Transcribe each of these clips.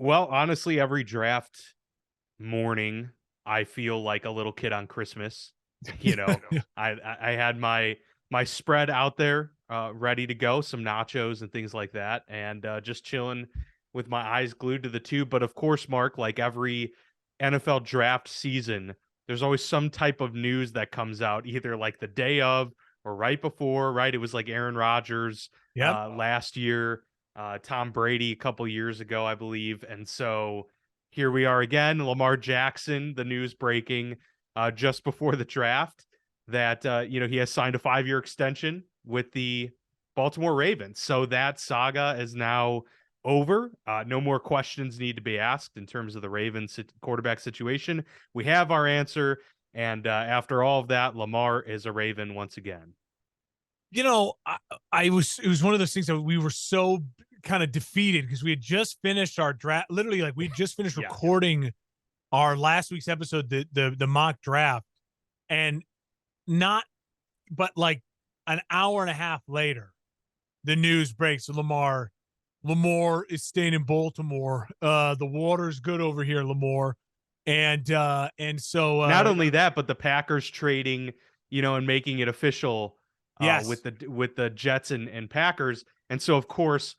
Well, honestly, every draft morning, I feel like a little kid on Christmas. You know, I had my spread out there, ready to go, some nachos and things like that, and just chilling with my eyes glued to the tube. But of course, Mark, like every NFL draft season, there's always some type of news that comes out, either like the day of or right before. Right? It was like Aaron Rodgers Yep. last year, Tom Brady a couple years ago, I believe, and so here we are again. Lamar Jackson, the news breaking just before the draft that he has signed a 5-year extension with the Baltimore Ravens. So that saga is now over. No more questions need to be asked in terms of the Ravens quarterback situation. We have our answer, and after all of that, Lamar is a Raven once again. I was it was one of those things that we were so kind of defeated because we had just finished our draft. Literally, like we just finished Yeah. recording our last week's episode, the mock draft, and not but like an hour and a half later, the news breaks. Lamar is staying in Baltimore. The water's good over here, Lamar. And so Not only that, but the Packers trading, and making it official yes. with the Jets and Packers. And so of course,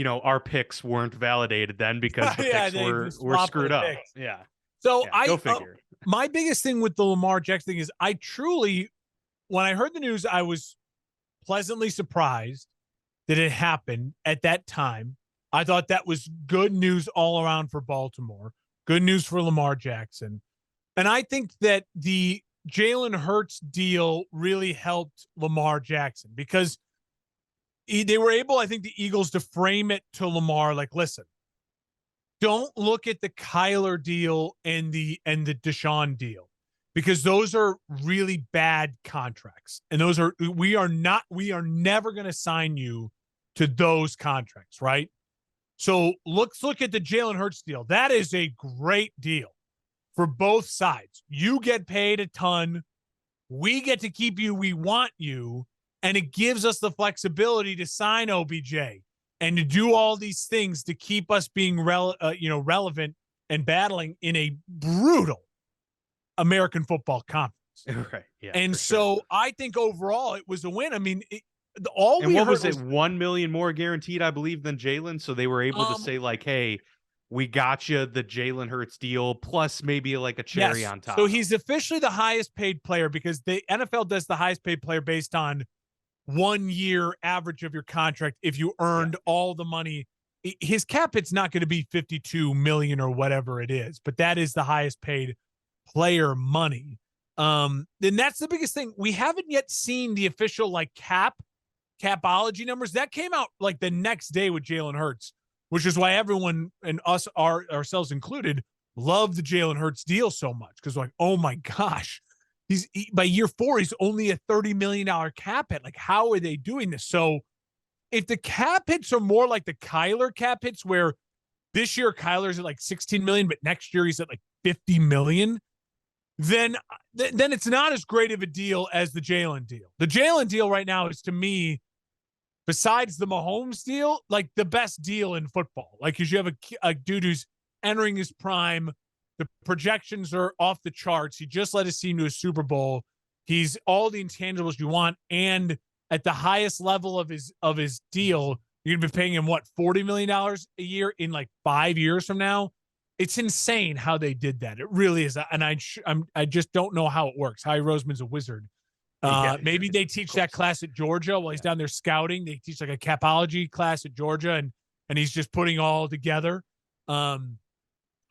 our picks weren't validated then because the Yeah, picks they were swap of screwed the up. picks. Yeah. So Yeah. Go figure. my biggest thing with the Lamar Jackson thing is I truly, when I heard the news, I was pleasantly surprised that it happened at that time. I thought that was good news all around for Baltimore, good news for Lamar Jackson. And I think that the Jalen Hurts deal really helped Lamar Jackson because they were able, I think, the Eagles to frame it to Lamar like, listen, don't look at the Kyler deal and the Deshaun deal because those are really bad contracts. And those are we are never going to sign you to those contracts, right? So let's look at the Jalen Hurts deal. That is a great deal for both sides. You get paid a ton. We get to keep you. We want you. And it gives us the flexibility to sign OBJ and to do all these things to keep us being relevant and battling in a brutal American football conference. Right. Yeah, And for sure. so I think overall it was a win. I mean, all And we what heard was it? was 1 million more guaranteed, I believe, than Jalen. So they were able to um say, like, hey, we got you the Jalen Hurts deal, plus maybe like a cherry yes. on So top. he's officially the highest paid player because the NFL does the highest paid player based on 1 year average of your contract if you Yeah. earned all the money. His cap it's not going to be 52 million or whatever it is, but that is the highest paid player money. Then that's the biggest thing. We haven't yet seen the official like capology numbers. That came out like the next day with Jalen Hurts, which is why everyone and us ourselves included loved the Jalen Hurts deal so much because like, oh my gosh, by year 4, he's only a $30 million cap hit. Like, how are they doing this? So if the cap hits are more like the Kyler cap hits, where this year Kyler's at like 16 million, but next year he's at like 50 million, then it's not as great of a deal as the Jalen deal. The Jalen deal right now is to me, besides the Mahomes deal, like the best deal in football. Like, because you have a dude who's entering his prime. The projections are off the charts. He just led his team to a Super Bowl. He's all the intangibles you want, and at the highest level of his deal, you're gonna be paying him what $40 million a year in like 5 years from now. It's insane how they did that. It really is, and I just don't know how it works. Howie Roseman's a wizard. Yeah. Maybe they Of teach that course. class at Georgia while he's Yeah. down there scouting. They teach like a capology class at Georgia, and he's just putting all together. Um,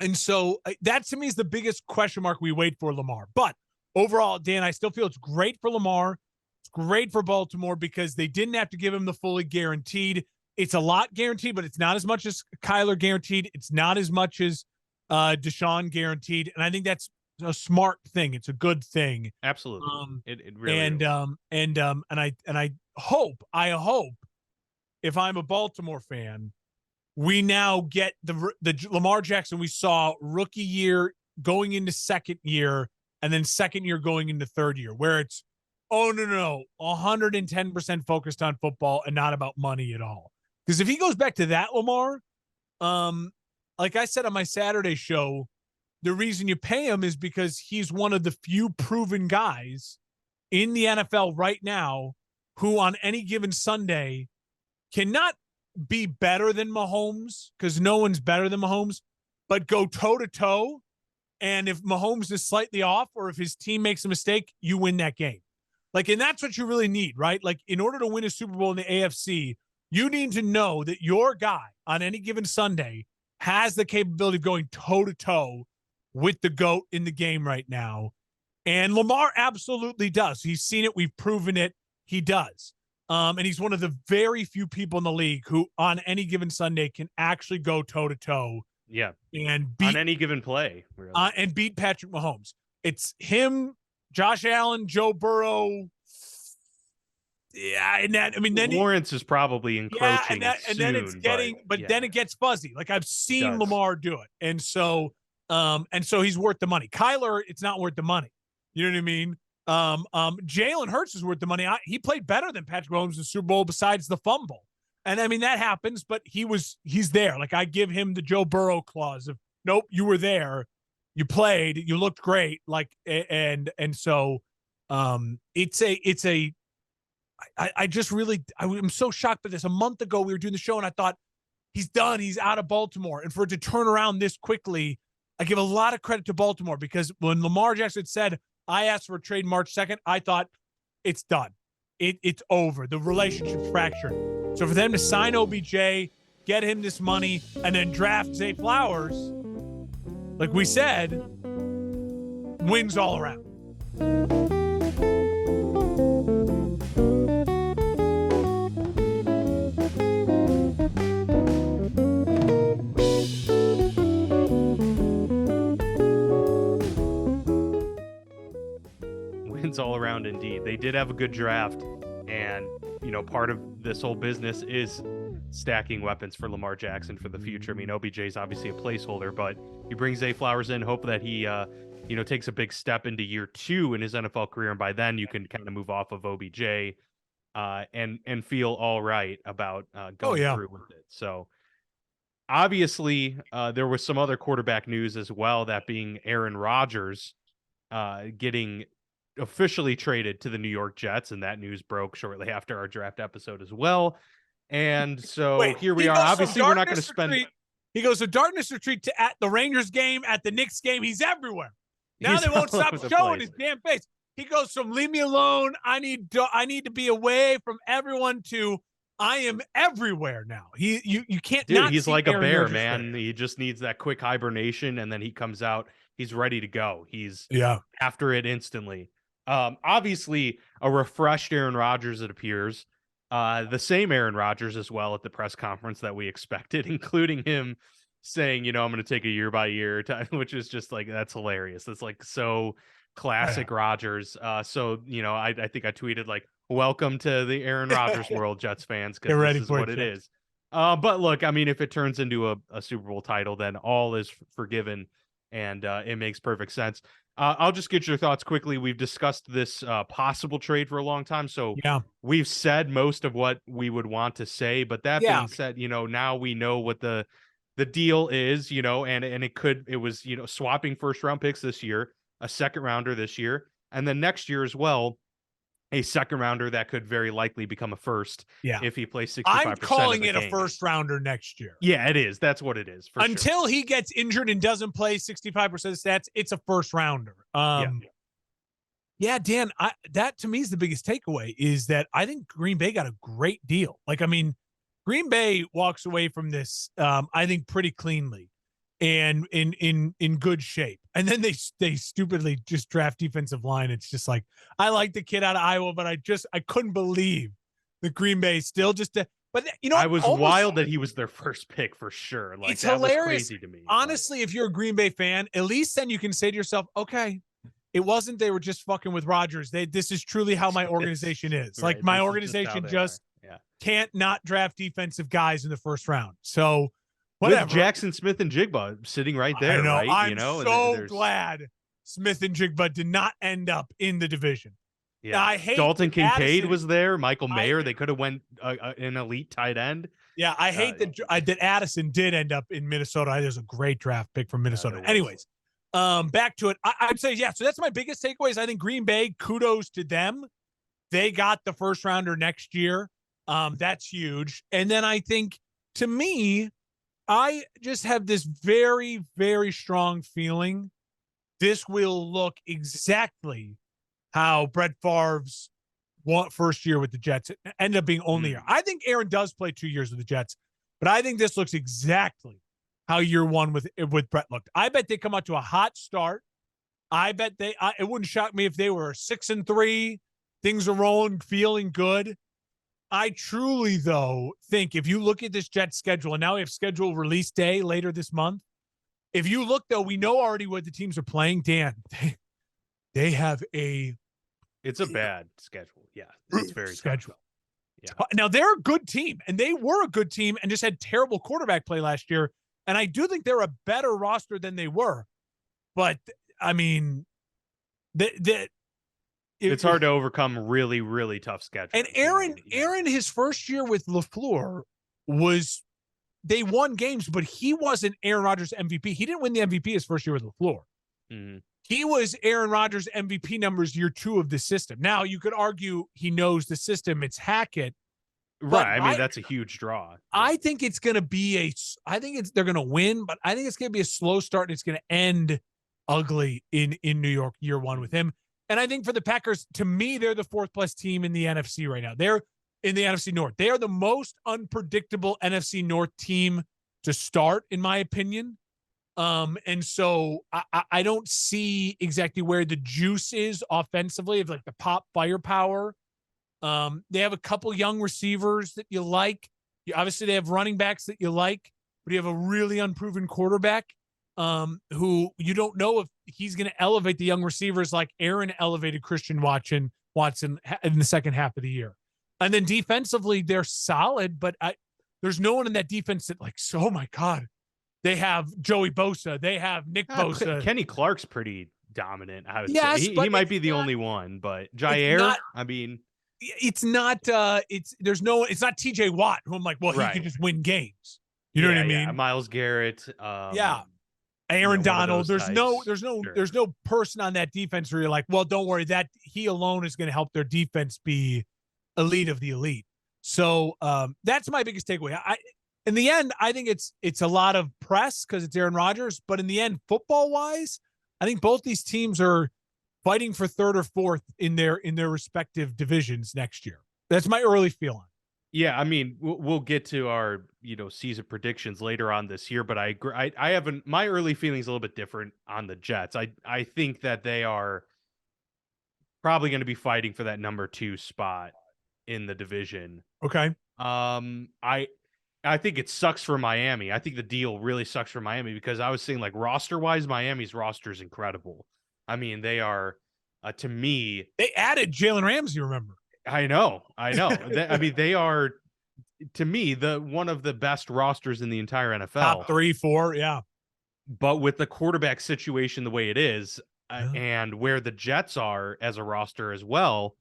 and so that to me is the biggest question mark we wait for Lamar. But overall, Dan, I still feel it's great for Lamar. It's great for Baltimore because they didn't have to give him the fully guaranteed. It's a lot guaranteed, but it's not as much as Kyler guaranteed. It's not as much as Deshaun guaranteed. And I think that's a smart thing. It's a good thing. Absolutely. Um, It really and is. I hope if I'm a Baltimore fan, we now get the Lamar Jackson we saw rookie year going into second year, and then second year going into third year, where it's, oh no, 110% focused on football and not about money at all. Because if he goes back to that Lamar, um, like I said on my Saturday show, the reason you pay him is because he's one of the few proven guys in the NFL right now who on any given Sunday cannot be better than Mahomes, because no one's better than Mahomes, but go toe-to-toe. And if Mahomes is slightly off or if his team makes a mistake, you win that game. Like, and that's what you really need, right? Like, in order to win a Super Bowl in the AFC, you need to know that your guy on any given Sunday has the capability of going toe-to-toe with the GOAT in the game right now. And Lamar absolutely does. He's seen it. We've proven it. He does. And he's one of the very few people in the league who on any given Sunday can actually go toe-to-toe. Yeah. And beat, on any given play. Really. And beat Patrick Mahomes. It's him, Josh Allen, Joe Burrow. Yeah, and that, I mean, then Lawrence is probably encroaching. Yeah, and then it's getting, but then it gets fuzzy. Like, I've seen Lamar do it, and so he's worth the money. Kyler, it's not worth the money. You know what I mean? Jalen Hurts is worth the money. He played better than Patrick Mahomes in the Super Bowl besides the fumble, and I mean that happens. But he's there. Like, I give him the Joe Burrow clause of nope, you were there, you played, you looked great. Like, and so it's a. I just really, I'm so shocked by this. A month ago, we were doing the show, and I thought, he's done. He's out of Baltimore. And for it to turn around this quickly, I give a lot of credit to Baltimore, because when Lamar Jackson said, I asked for a trade March 2nd, I thought, it's done. It's over. The relationship's fractured. So for them to sign OBJ, get him this money, and then draft Zay Flowers, like we said, wins all around. All around indeed. They did have a good draft, and part of this whole business is stacking weapons for Lamar Jackson for the future. I mean, OBJ is obviously a placeholder, but you bring Zay Flowers in, hope that he takes a big step into year 2 in his NFL career, and by then you can kind of move off of OBJ and feel all right about going through with it. So obviously there was some other quarterback news as well, that being Aaron Rodgers getting officially traded to the New York Jets, and that news broke shortly after our draft episode as well. And so here we are. Obviously, we're not going to spend. He goes to darkness retreat to at the Rangers game, at the Knicks game. He's everywhere. Now they won't stop showing his damn face. He goes from leave me alone, I need to be away from everyone, to I am everywhere now. You can't. Dude, he's like a bear, man. He just needs that quick hibernation, and then he comes out. He's ready to go. He's after it instantly. Obviously a refreshed Aaron Rodgers, it appears, the same Aaron Rodgers as well at the press conference that we expected, including him saying, I'm going to take a year by year time, which is just like, that's hilarious. That's like so classic Rodgers. So, I think I tweeted like, welcome to the Aaron Rodgers world, Jets fans, because this is what it is. But look, I mean, if it turns into a Super Bowl title, then all is forgiven, and it makes perfect sense. I'll just get your thoughts quickly. We've discussed this possible trade for a long time, so we've said most of what we would want to say. But that being said, now we know what the deal is, and it was swapping first round picks this year, a second rounder this year, and then next year as well, a second rounder that could very likely become a first if he plays 65%. I'm calling it a first rounder next year. Yeah, it is. That's what it is. Until he gets injured and doesn't play 65% of stats, it's a first rounder. Yeah, Dan, that to me is the biggest takeaway, is that I think Green Bay got a great deal. Like, I mean, Green Bay walks away from this, I think, pretty cleanly and in good shape. And then they stupidly just draft defensive line. It's just like, I like the kid out of Iowa, but I couldn't believe the Green Bay still but I was wild that he was their first pick for sure. Like, it's that hilarious. was crazy to me. Honestly, if you're a Green Bay fan, at least then you can say to yourself, okay, it wasn't they were just fucking with Rodgers. This is truly how my organization is. Like, my organization just can't not draft defensive guys in the first round. So whatever. With Jackson Smith and Jigba sitting right there, right? I'm so glad Smith and Jigba did not end up in the division. Yeah, I hate Dalton Kincaid was there. Michael Mayer. They could have went an elite tight end. Yeah, I hate that Addison did end up in Minnesota. There's a great draft pick from Minnesota. Anyways, back to it. I'd say, yeah, so that's my biggest takeaways. I think Green Bay, kudos to them. They got the first rounder next year. That's huge. And then I think, to me, I just have this very, very strong feeling this will look exactly how Brett Favre's first year with the Jets ended up being only year. I think Aaron does play 2 years with the Jets, but I think this looks exactly how year one with Brett looked. I bet they come out to a hot start. I bet it wouldn't shock me if they were 6-3, things are rolling, feeling good. I truly, though, think if you look at this Jets schedule, and now we have schedule release day later this month. If you look, though, we know already what the teams are playing. Dan, they have it's a bad schedule. Yeah, it's very schedule. Tough. Yeah. Now they're a good team, and they were a good team, and just had terrible quarterback play last year. And I do think they're a better roster than they were. But I mean, it's hard to overcome really, really tough schedules. And Aaron, his first year with LaFleur they won games, but he wasn't Aaron Rodgers MVP. He didn't win the MVP his first year with LaFleur. Mm-hmm. He was Aaron Rodgers MVP numbers year 2 of the system. Now you could argue he knows the system. It's Hackett. Right. I mean, that's a huge draw. I think it's going to be they're going to win, but I think it's going to be a slow start and it's going to end ugly in New York year 1 with him. And I think for the Packers, to me, they're the 4th best team in the NFC right now. They're in the NFC North. They are the most unpredictable NFC North team to start, in my opinion. And so I don't see exactly where the juice is offensively of like the pop firepower. They have a couple young receivers that you like. Obviously, they have running backs that you like, but you have a really unproven quarterback who you don't know if he's going to elevate the young receivers like Aaron elevated Christian Watson in the second half of the year. And then defensively, they're solid, but there's no one in that defense that like, oh my God, they have Joey Bosa. They have Nick Bosa. Kenny Clark's pretty dominant. I would say he might be the only one, but Jair, I mean, it's not not TJ Watt, who I'm like, well, he can just win games. You know what I mean? Yeah. Myles Garrett. Aaron Donald. There's no person on that defense where you're like, well, don't worry, that he alone is going to help their defense be elite of the elite. So that's my biggest takeaway. In the end, I think it's a lot of press because it's Aaron Rodgers, but in the end, football wise, I think both these teams are fighting for 3rd or 4th in their respective divisions next year. That's my early feeling. Yeah, I mean, we'll get to our season predictions later on this year, but I agree. I haven't. My early feelings a little bit different on the Jets. I think that they are probably going to be fighting for that number 2 spot in the division. Okay. I think it sucks for Miami. I think the deal really sucks for Miami because I was saying like roster wise, Miami's roster is incredible. I mean, they are to me. They added Jalen Ramsey. Remember? I know. I mean, they are, to me, one of the best rosters in the entire NFL. Top 3, 4, yeah. But with the quarterback situation the way it is, and where the Jets are as a roster as well,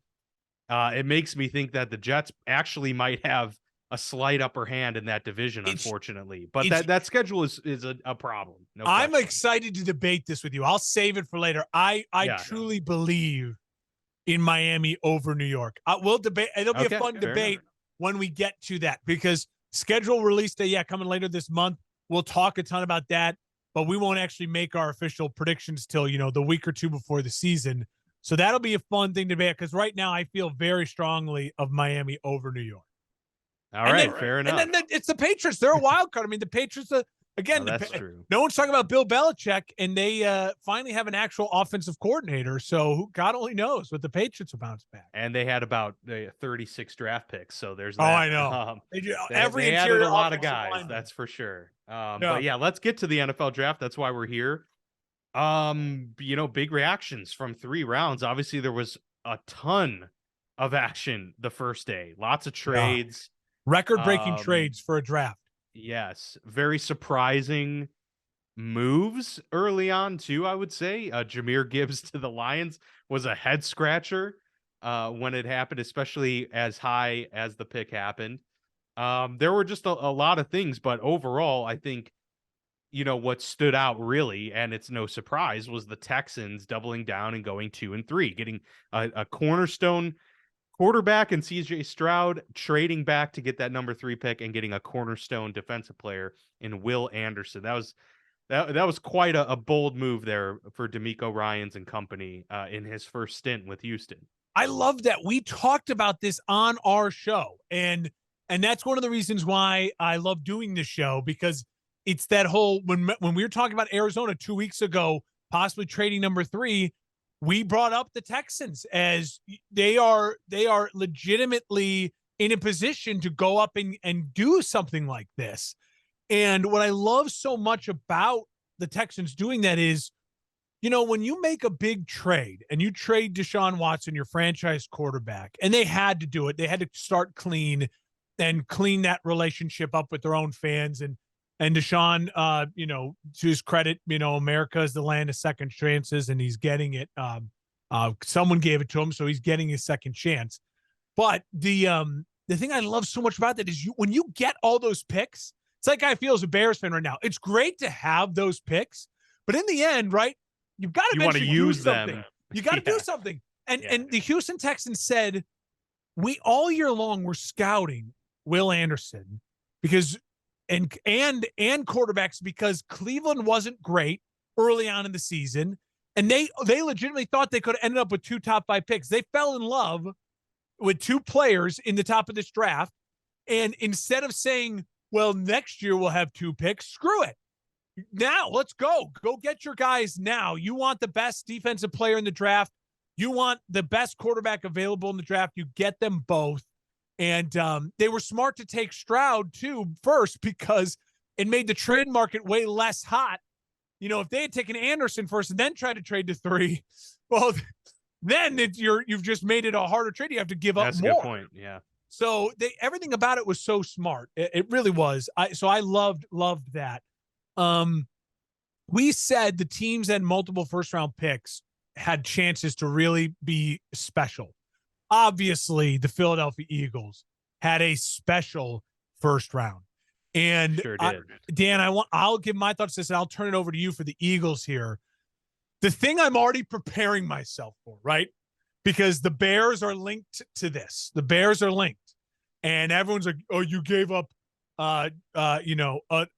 it makes me think that the Jets actually might have a slight upper hand in that division, unfortunately. But that schedule is a problem. No I'm question. excited to debate this with you. I'll save it for later. I truly believe in Miami over New York. We'll debate. It'll be a fun debate when we get to that because schedule release day, coming later this month. We'll talk a ton about that, but we won't actually make our official predictions till, the week or 2 before the season. So that'll be a fun thing to debate because right now I feel very strongly of Miami over New York. All right, fair enough. And then it's the Patriots. They're a wild card. I mean, the Patriots that's true. No one's talking about Bill Belichick, and they finally have an actual offensive coordinator. So God only knows what the Patriots will bounce back. And they had about 36 draft picks. So there's that. Oh, I know. They added a lot of guys. That's for sure. But yeah, let's get to the NFL draft. That's why we're here. Big reactions from 3 rounds. Obviously, there was a ton of action the first day. Lots of trades. Record-breaking trades for a draft. Yes. Very surprising moves early on, too, I would say. Jahmyr Gibbs to the Lions was a head-scratcher when it happened, especially as high as the pick happened. There were just a lot of things, but overall, I think, what stood out really, and it's no surprise, was the Texans doubling down and going 2-3, getting a cornerstone quarterback and CJ Stroud, trading back to get that number 3 pick, and getting a cornerstone defensive player in Will Anderson. That was quite a bold move there for DeMeco Ryans and company in his first stint with Houston. I love that. We talked about this on our show, and that's one of the reasons why I love doing this show, because it's that whole, when we were talking about Arizona 2 weeks ago, possibly trading number 3, we brought up the Texans as they are legitimately in a position to go up and do something like this. And what I love so much about the Texans doing that is, when you make a big trade and you trade Deshaun Watson, your franchise quarterback, and they had to do it, they had to start clean and clean that relationship up with their own fans. And Deshaun, to his credit, America is the land of second chances, and he's getting it. Someone gave it to him, so he's getting his second chance. But the thing I love so much about that is when you get all those picks, it's like I feel as a Bears fan right now. It's great to have those picks, but in the end, right, you've got to want to use something. them. You got to do something. And the Houston Texans said, we all year long were scouting Will Anderson because and quarterbacks, because Cleveland wasn't great early on in the season, and they legitimately thought they could have ended up with 2 top 5 picks. They fell in love with 2 players in the top of this draft, and instead of saying, well, next year we'll have 2 picks, screw it. Now let's go get your guys now. You want the best defensive player in the draft, you want the best quarterback available in the draft, you get them both. And they were smart to take Stroud too first, because it made the trade market way less hot. If they had taken Anderson first and then tried to trade to 3, well, then you've just made it a harder trade. You have to give up more. That's a good point. Yeah. So everything about it was so smart. It really was. I loved that. We said the teams that had multiple first-round picks had chances to really be special. Obviously, the Philadelphia Eagles had a special first round. And sure did. Dan, I'll give my thoughts to this, and I'll turn it over to you for the Eagles here. The thing I'm already preparing myself for, right? Because the Bears are linked to this. The Bears are linked. And everyone's like, oh, you gave up an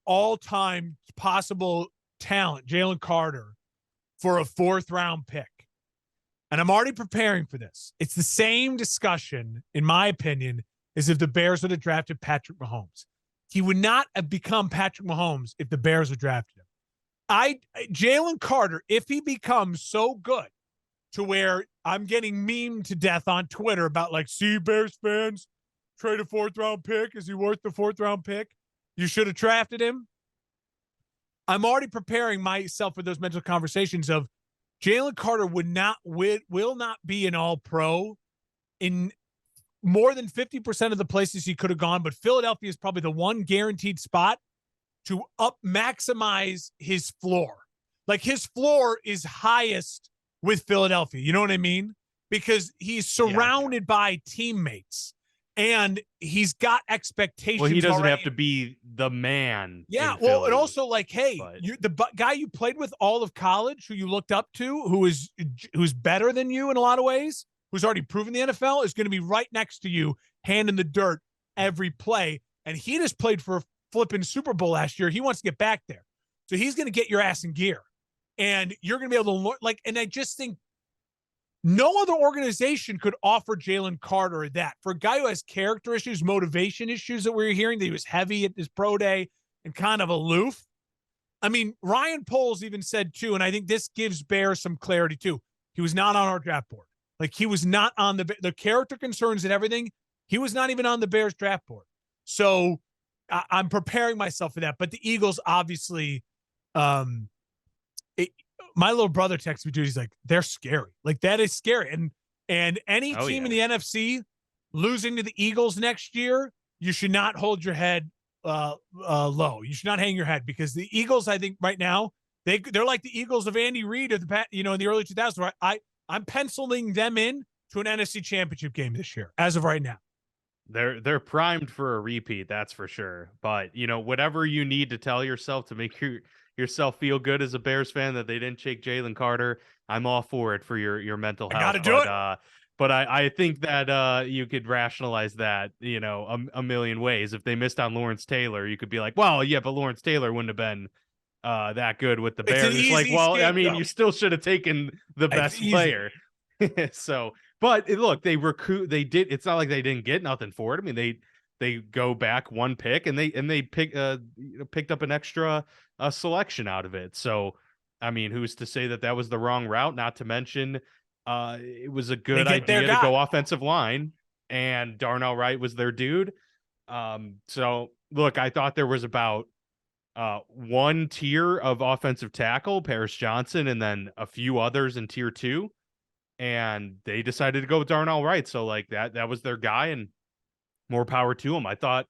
all-time possible talent, Jalen Carter, for a 4th round pick. And I'm already preparing for this. It's the same discussion, in my opinion, as if the Bears would have drafted Patrick Mahomes. He would not have become Patrick Mahomes if the Bears had drafted him. Jalen Carter, if he becomes so good to where I'm getting memed to death on Twitter about, like, see, Bears fans, trade a 4th round pick. Is he worth the 4th round pick? You should have drafted him. I'm already preparing myself for those mental conversations of Jalen Carter will not be an all-pro in more than 50% of the places he could have gone, but Philadelphia is probably the one guaranteed spot to maximize his floor. Like, his floor is highest with Philadelphia. You know what I mean? Because he's surrounded by teammates. And he's got expectations. Well, he doesn't already. have to be the man. Yeah. Well, Philly, and also, like, hey, the guy you played with all of college, who you looked up to, who's better than you in a lot of ways, who's already proven the NFL, is going to be right next to you, hand in the dirt every play. And he just played for a flipping Super Bowl last year. He wants to get back there, so he's going to get your ass in gear, and you're going to be able to learn. And I just think no other organization could offer Jalen Carter that. For a guy who has character issues, motivation issues that we were hearing, that he was heavy at his pro day and kind of aloof. I mean, Ryan Poles even said too, and I think this gives Bears some clarity too, he was not on our draft board. Like, he was not on the character concerns and everything. He was not even on the Bears draft board. So I'm preparing myself for that. But the Eagles, obviously, my little brother texted me too. He's like, they're scary. Like, that is scary. And any team in the NFC losing to the Eagles next year, you should not hold your head low. You should not hang your head, because the Eagles, I think right now, they're like the Eagles of Andy Reid in the early 2000s. Where I'm penciling them in to an NFC Championship game this year, as of right now. They're primed for a repeat, that's for sure. But whatever you need to tell yourself to make yourself feel good as a Bears fan that they didn't shake Jalen Carter, I'm all for it for your mental I health. got to do it. But I think that you could rationalize that a million ways. If they missed on Lawrence Taylor, you could be like, well, yeah, but Lawrence Taylor wouldn't have been that good with the It's an Bears. It's like, easy well, I mean, scapegoat. you still should have taken the It's best easy. player. So, but look, they did. It's not like they didn't get nothing for it. I mean, they go back one pick and they picked up an extra selection out of it. So, I mean, who's to say that was the wrong route? Not to mention, it was a good get their idea to guy. go offensive line, and Darnell Wright was their dude. So look, I thought there was about one tier of offensive tackle, Paris Johnson, and then a few others in tier 2, and they decided to go with Darnell Wright. So like that was their guy, and more power to him. I thought,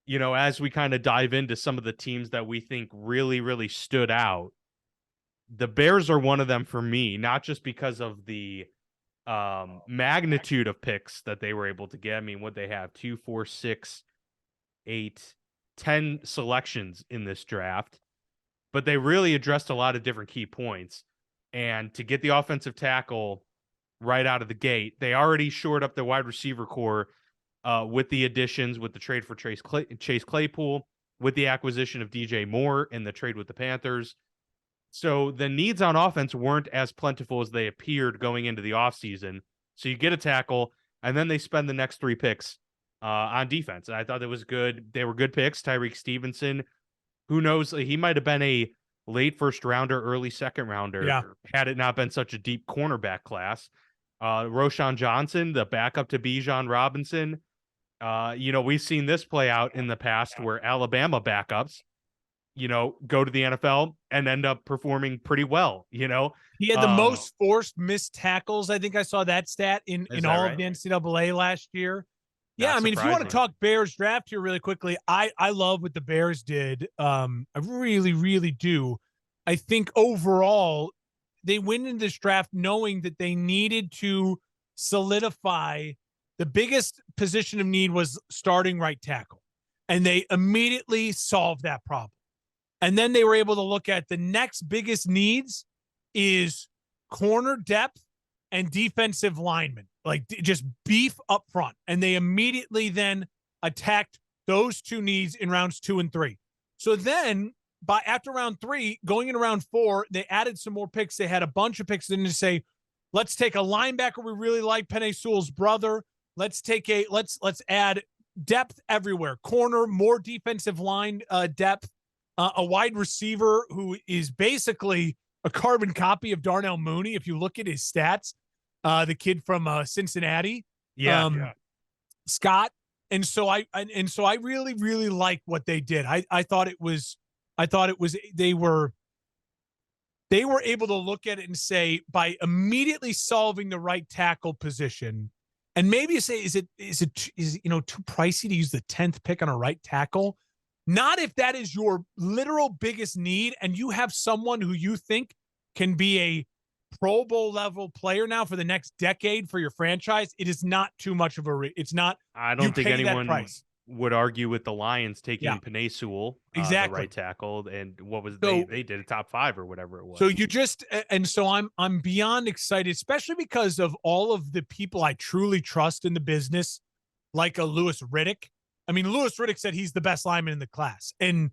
as we kind of dive into some of the teams that we think really, really stood out, the Bears are one of them for me, not just because of the magnitude of picks that they were able to get. I mean, what they have 2, 4, 6, 8, 10 selections in this draft, but they really addressed a lot of different key points. And to get the offensive tackle right out of the gate, they already shored up the wide receiver core with the additions, with the trade for Chase Claypool, with the acquisition of DJ Moore and the trade with the Panthers. So the needs on offense weren't as plentiful as they appeared going into the offseason. So you get a tackle, and then they spend the next 3 picks on defense. And I thought that was good. They were good picks. Tyreek Stevenson, who knows, he might have been a late first rounder, early second rounder, had it not been such a deep cornerback class. Roshan Johnson, the backup to Bijan Robinson. We've seen this play out in the past where Alabama backups, go to the NFL and end up performing pretty well. He had the most forced missed tackles. I think I saw that stat in all right? of the NCAA last year. Not I mean, surprising. if you want to talk Bears draft here really quickly, I love what the Bears did. I really, really do. I think overall they went into this draft knowing that they needed to solidify the biggest position of need was starting right tackle. And they immediately solved that problem. And then they were able to look at the next biggest needs is corner depth and defensive linemen, like just beef up front. And they immediately then attacked those 2 needs in rounds 2 and 3. So then after round 3, going into round 4, they added some more picks. They had a bunch of picks in to say, let's take a linebacker we really like, Penei Sewell's brother. Let's add depth everywhere. Corner, more defensive line depth. A wide receiver who is basically a carbon copy of Darnell Mooney. If you look at his stats, the kid from Cincinnati, Scott. And so I really, really like what they did. I thought it was they were able to look at it and say, by immediately solving the right tackle position, and maybe you say, is it too pricey to use the 10th pick on a right tackle? Not if that is your literal biggest need and you have someone who you think can be a Pro Bowl level player now for the next decade for your franchise. It is not too much of it's not. I don't think anyone would argue with the Lions taking Penei Sewell, the right tackle, and what was they did a top 5 or whatever it was. So I'm beyond excited, especially because of all of the people I truly trust in the business, like a Louis Riddick. I mean, Louis Riddick said he's the best lineman in the class. And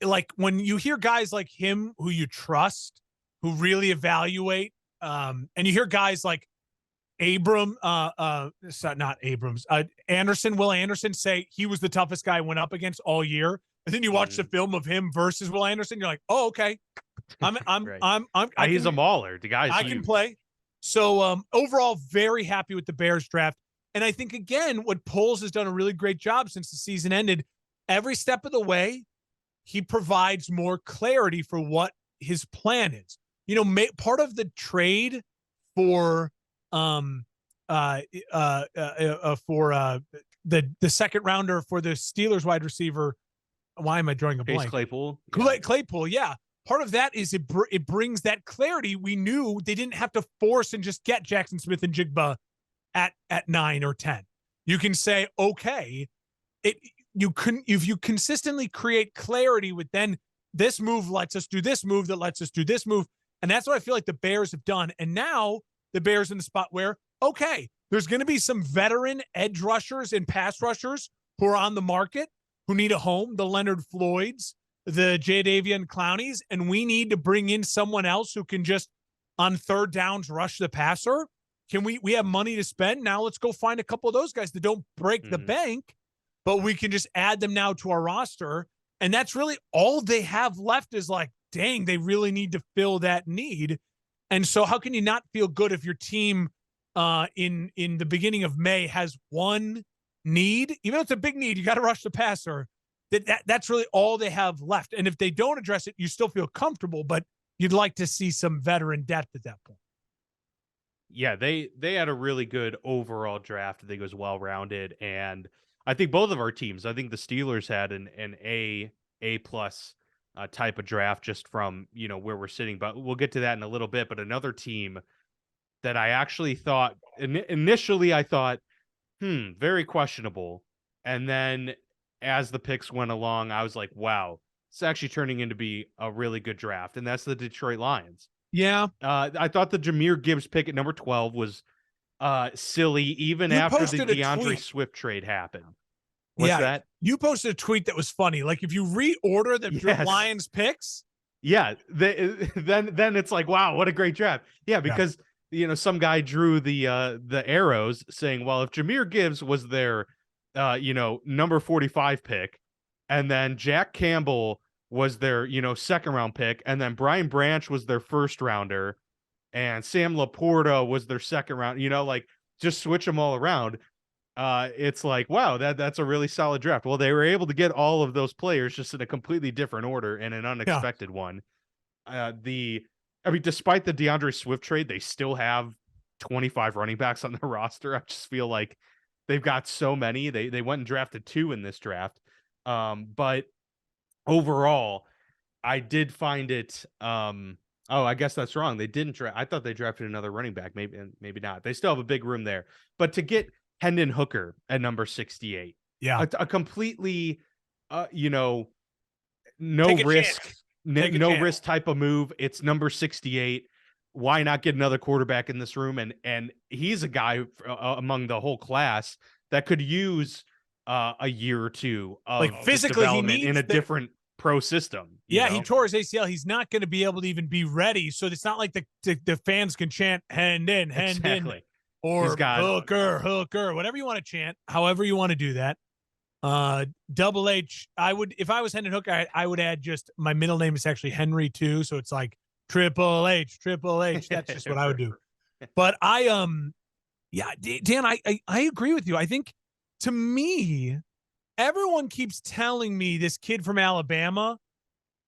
like when you hear guys like him who you trust, who really evaluate, and you hear guys like Will Anderson say he was the toughest guy I went up against all year. And then you watch the film of him versus Will Anderson, you're like, oh, okay. He's a mauler. The guy's huge. Can play. So overall, very happy with the Bears draft. And I think, again, what Poles has done a really great job since the season ended. Every step of the way, he provides more clarity for what his plan is. Part of the trade for the second rounder for the Steelers wide receiver. Why am I drawing a blank? Claypool. Claypool, yeah. Part of that is it brings that clarity. We knew they didn't have to force and just get Jackson Smith and Jigba at 9 or 10. You can say, okay, if you consistently create clarity with then this move lets us do this move that lets us do this move. And that's what I feel like the Bears have done. And now the Bears in the spot where, okay, there's going to be some veteran edge rushers and pass rushers who are on the market, who need a home, the Leonard Floyds, the Jadeveon Clowneys, and we need to bring in someone else who can just on third downs rush the passer. We have money to spend. Now let's go find a couple of those guys that don't break the bank, but we can just add them now to our roster. And that's really all they have left is like, dang, they really need to fill that need. And so how can you not feel good if your team in the beginning of May has one need, even though it's a big need, you got to rush the passer. That's really all they have left. And if they don't address it, you still feel comfortable, but you'd like to see some veteran depth at that point. Yeah, they had a really good overall draft. I think it was well rounded, and I think both of our teams. I think the Steelers had an A plus type of draft just from where we're sitting. But we'll get to that in a little bit. But another team that I actually thought initially I thought, very questionable, and then as the picks went along, I was like, wow, it's actually turning into be a really good draft, and that's the Detroit Lions. Yeah. I thought the Jahmyr Gibbs pick at number 12 was silly, even after the DeAndre Swift trade happened. What's that? You posted a tweet that was funny. Like if you reorder the Lions picks. Yeah. Then it's like, wow, what a great draft. Yeah, because some guy drew the arrows saying, well, if Jahmyr Gibbs was their number 45 pick, and then Jack Campbell was their, second round pick, and then Brian Branch was their first rounder, and Sam Laporta was their second round, like just switch them all around. It's like, wow, that's a really solid draft. Well, they were able to get all of those players just in a completely different order and an unexpected one. Despite the DeAndre Swift trade, they still have 25 running backs on their roster. I just feel like they've got so many. They went and drafted 2 in this draft. But overall, I did find it. I guess that's wrong. They didn't draft. I thought they drafted another running back. Maybe not. They still have a big room there. But to get Hendon Hooker at number 68, a completely, no risk, no risk type of move. It's number 68. Why not get another quarterback in this room? And he's a guy among the whole class that could use a year or two of like physically he needs in a different pro system. He tore his ACL. He's not going to be able to even be ready. So it's not like the fans can chant hand in, or hooker, whatever you want to chant, however you want to do that. Double H, if I was Hendon Hooker, I would add just my middle name is actually Henry too. So it's like Triple H. That's just what I would do. But Dan, I agree with you. I think to me, everyone keeps telling me this kid from Alabama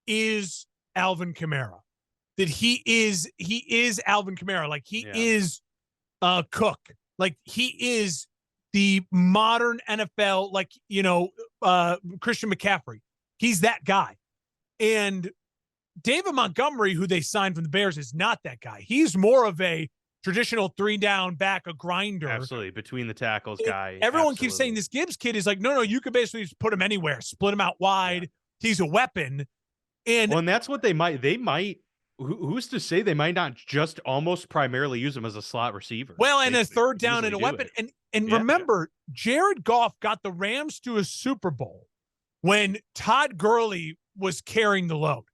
is Alvin Kamara. That he is Alvin Kamara. Like he is Cook. Like he is the modern NFL, like, Christian McCaffrey. He's that guy. And David Montgomery, who they signed from the Bears, is not that guy. He's more of a traditional 3-down back, a grinder. Absolutely. Between the tackles guy. Everyone keeps saying this Gibbs kid is like, no, you could basically just put him anywhere, split him out wide. Yeah. He's a weapon. And that's what they might, who's to say they might not just almost primarily use him as a slot receiver? Well, and a third down and a weapon. And remember, Jared Goff got the Rams to a Super Bowl when Todd Gurley was carrying the load.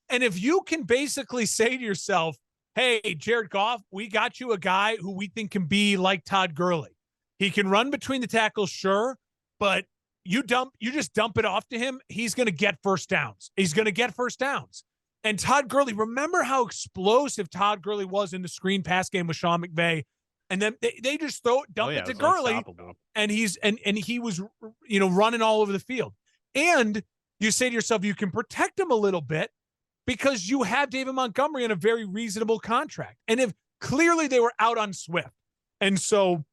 And if you can basically say to yourself, hey, Jared Goff, we got you a guy who we think can be like Todd Gurley. He can run between the tackles, sure, but you just dump it off to him. He's going to get first downs. And Todd Gurley, remember how explosive Todd Gurley was in the screen pass game with Sean McVay? And then they just dump it to Gurley, and he was, running all over the field. And you say to yourself, you can protect him a little bit because you have David Montgomery in a very reasonable contract. And if clearly they were out on Swift, and so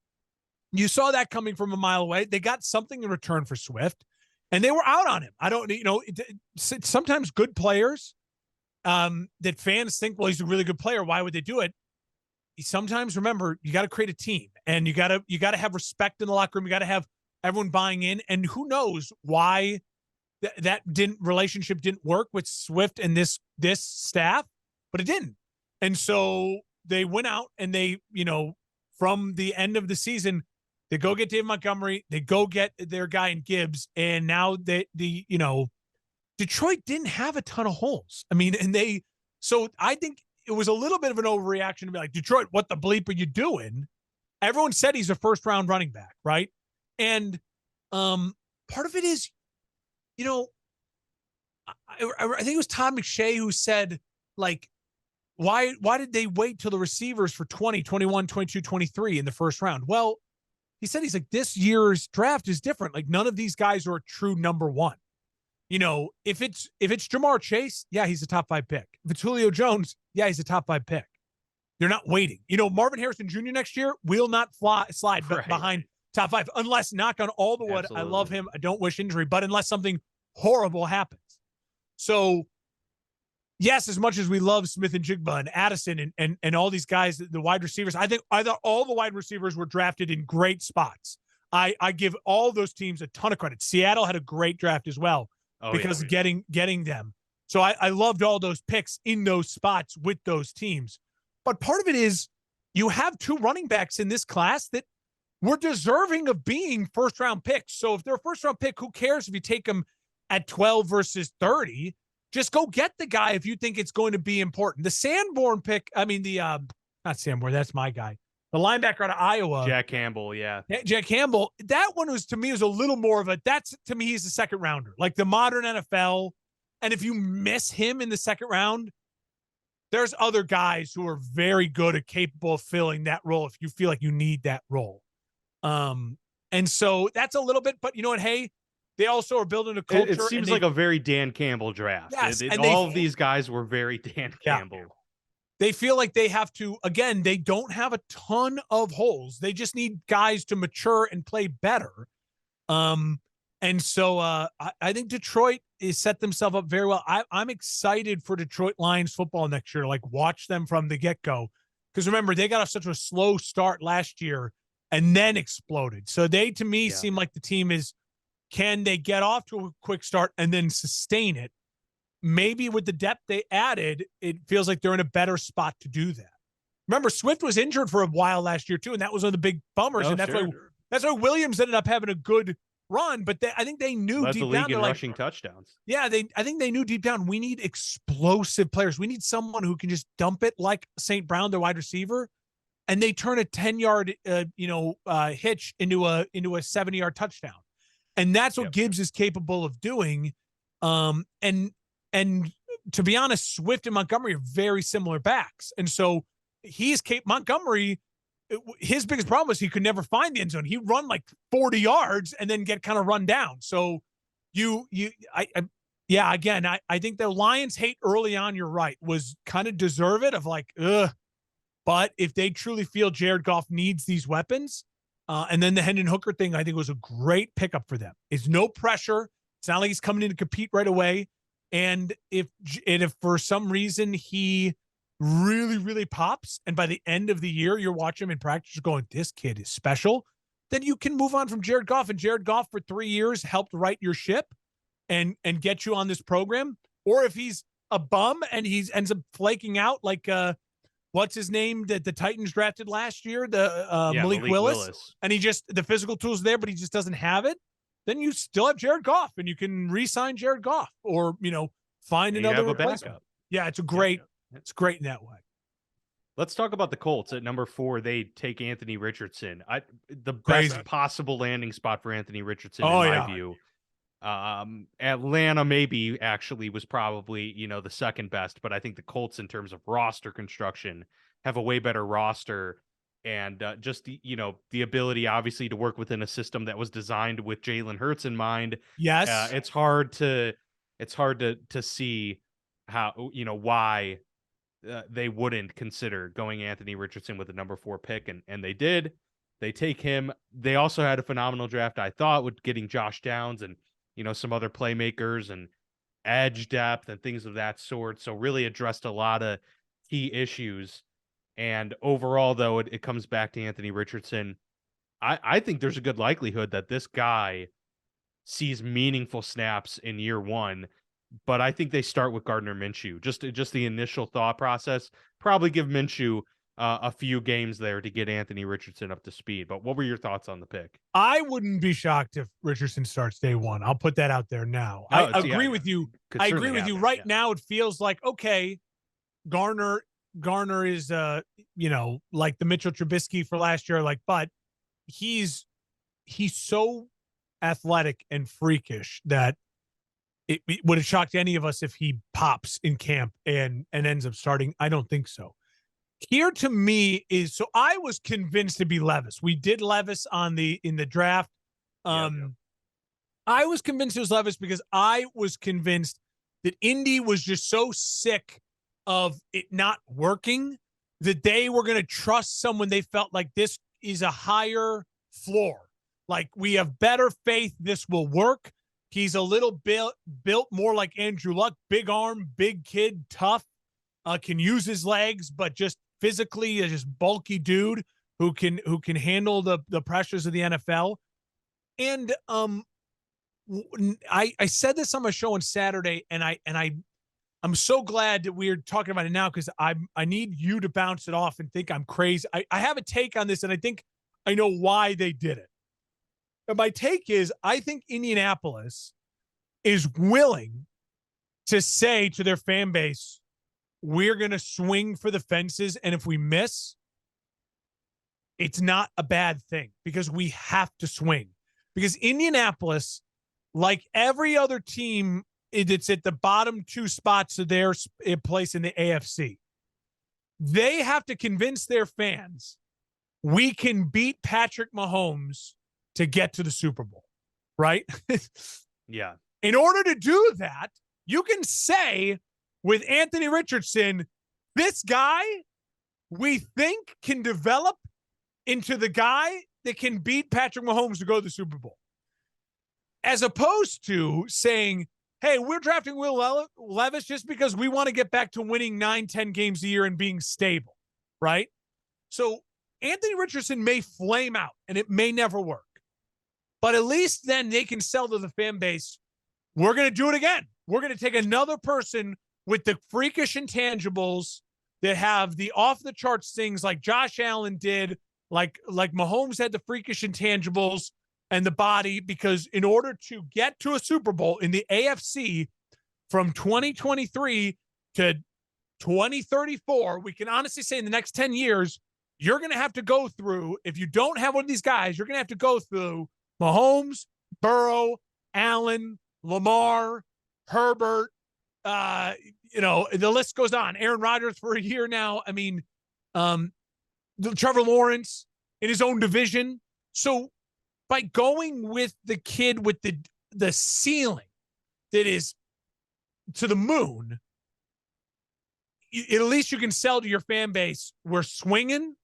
you saw that coming from a mile away, they got something in return for Swift, and they were out on him. I don't, sometimes good players that fans think, well, he's a really good player. Why would they do it? sometimes remember, you got to create a team, and you got to have respect in the locker room. You got to have everyone buying in, and who knows why that relationship didn't work with Swift and this staff, but it didn't. And so they went out and they, from the end of the season, they go get Dave Montgomery, they go get their guy in Gibbs, and now Detroit didn't have a ton of holes. I mean, so I think it was a little bit of an overreaction to be like, Detroit, what the bleep are you doing? Everyone said he's a first round running back, right? And part of it is, I think it was Todd McShay who said, like, why did they wait till the receivers for 20, 21, 22, 23 in the first round? Well, he said, he's like, this year's draft is different. Like, none of these guys are a true number one. If it's Jamar Chase, yeah, he's a top 5 pick. If it's Julio Jones, yeah, he's a top 5 pick. You're not waiting. Marvin Harrison Jr. next year will not slide behind top 5 unless, knock on all the wood, I love him, I don't wish injury, but unless something horrible happens. So, yes, as much as we love Smith and Jigba and Addison and all these guys, the wide receivers, I thought all the wide receivers were drafted in great spots. I give all those teams a ton of credit. Seattle had a great draft as well because getting them. So I loved all those picks in those spots with those teams. But part of it is you have 2 running backs in this class that were deserving of being first-round picks. So if they're a first-round pick, who cares if you take them at 12 versus 30? Just go get the guy if you think it's going to be important. The Sanborn pick, not Sanborn, that's my guy. The linebacker out of Iowa. Jack Campbell, yeah. Jack Campbell, that one was, to me, was a little more of to me, he's a second rounder. Like the modern NFL. And if you miss him in the second round, there's other guys who are very good and capable of filling that role if you feel like you need that role. And so that's a little bit, but you know what? Hey, they also are building a culture. It seems like a very Dan Campbell draft. Yes, and all of these guys were very Dan Campbell. They feel like they have to, again, they don't have a ton of holes. They just need guys to mature and play better. And so I think Detroit is set themselves up very well. I'm excited for Detroit Lions football next year. Like, watch them from the get-go. Because remember, they got off such a slow start last year and then exploded. So they, to me, seem like the team is, can they get off to a quick start and then sustain it? Maybe with the depth they added, it feels like they're in a better spot to do that. Remember, Swift was injured for a while last year too, and that was one of the big bummers. And that's why Williams ended up having a good run. But I think they knew led deep the league down, in like, rushing touchdowns. Yeah, I think they knew deep down, we need explosive players. We need someone who can just dump it like St. Brown, the wide receiver, and they turn a 10-yard hitch into a 70-yard touchdown. And that's what Gibbs is capable of doing. And to be honest, Swift and Montgomery are very similar backs. And so Montgomery, his biggest problem was he could never find the end zone. He'd run like 40 yards and then get kind of run down. So again, I think the Lions hate early on, you're right, was kind of deserve it of like, ugh. But if they truly feel Jared Goff needs these weapons, and then the Hendon Hooker thing, I think was a great pickup for them. It's no pressure. It's not like he's coming in to compete right away. And if for some reason he really, really pops, and by the end of the year you're watching him in practice going, this kid is special, then you can move on from Jared Goff. And Jared Goff for 3 years helped right your ship and get you on this program. Or if he's a bum and he ends up flaking out like what's his name that the Titans drafted last year, Malik Willis, and the physical tools there, but he just doesn't have it, then you still have Jared Goff, and you can re-sign Jared Goff or, find another replacement. Yeah, it's great in that way. Let's talk about the Colts at number 4. They take Anthony Richardson. The Crazy. Best possible landing spot for Anthony Richardson, in my view. Atlanta maybe actually was probably, the second best, but I think the Colts in terms of roster construction have a way better roster, and just the ability obviously to work within a system that was designed with Jalen Hurts in mind. Yes. It's hard to see how, why they wouldn't consider going Anthony Richardson with the number 4 pick, and they did. They take him. They also had a phenomenal draft, I thought, with getting Josh Downs and some other playmakers and edge depth and things of that sort. So really addressed a lot of key issues. And overall, though, it comes back to Anthony Richardson. I think there's a good likelihood that this guy sees meaningful snaps in year one, but I think they start with Gardner Minshew. Just the initial thought process. Probably give Minshew a few games there to get Anthony Richardson up to speed. But what were your thoughts on the pick? I wouldn't be shocked if Richardson starts day one. I'll put that out there now. Oh, I it's, yeah, agree with you. could I agree certainly with you. happen, Right yeah. now, it feels like, okay, Garner is like the Mitchell Trubisky for last year, but he's so athletic and freakish that it would have shocked any of us if he pops in camp and ends up starting. I don't think so. Here to me is, so I was convinced to be Levis. We did Levis in the draft. Yeah. I was convinced it was Levis because I was convinced that Indy was just so sick of it not working that they were going to trust someone they felt like this is a higher floor. Like, we have better faith this will work. He's a little built more like Andrew Luck, big arm, big kid, tough, can use his legs, but just physically a just bulky dude who can handle the pressures of the NFL. And I said this on my show on Saturday, and I'm so glad that we're talking about it now, because I need you to bounce it off and think I'm crazy. I have a take on this, and I think I know why they did it. And my take is, I think Indianapolis is willing to say to their fan base, we're going to swing for the fences, and if we miss, it's not a bad thing, because we have to swing. Because Indianapolis, like every other team, it's at the bottom two spots of their place in the AFC. They have to convince their fans, we can beat Patrick Mahomes to get to the Super Bowl, right? Yeah. In order to do that, you can say with Anthony Richardson, this guy we think can develop into the guy that can beat Patrick Mahomes to go to the Super Bowl. As opposed to saying, hey, we're drafting Will Levis just because we want to get back to winning 9-10 games a year and being stable, right? So Anthony Richardson may flame out and it may never work. But at least then they can sell to the fan base, we're going to do it again. We're going to take another person with the freakish intangibles that have the off-the-charts things like Josh Allen did, like Mahomes had the freakish intangibles and the body, because in order to get to a Super Bowl in the AFC from 2023 to 2034, we can honestly say in the next 10 years, you're going to have to go through, if you don't have one of these guys, you're going to have to go through Mahomes, Burrow, Allen, Lamar, Herbert, the list goes on. Aaron Rodgers for a year now. I mean, Trevor Lawrence in his own division. So by going with the kid with the ceiling that is to the moon, at least you can sell to your fan base, we're swinging,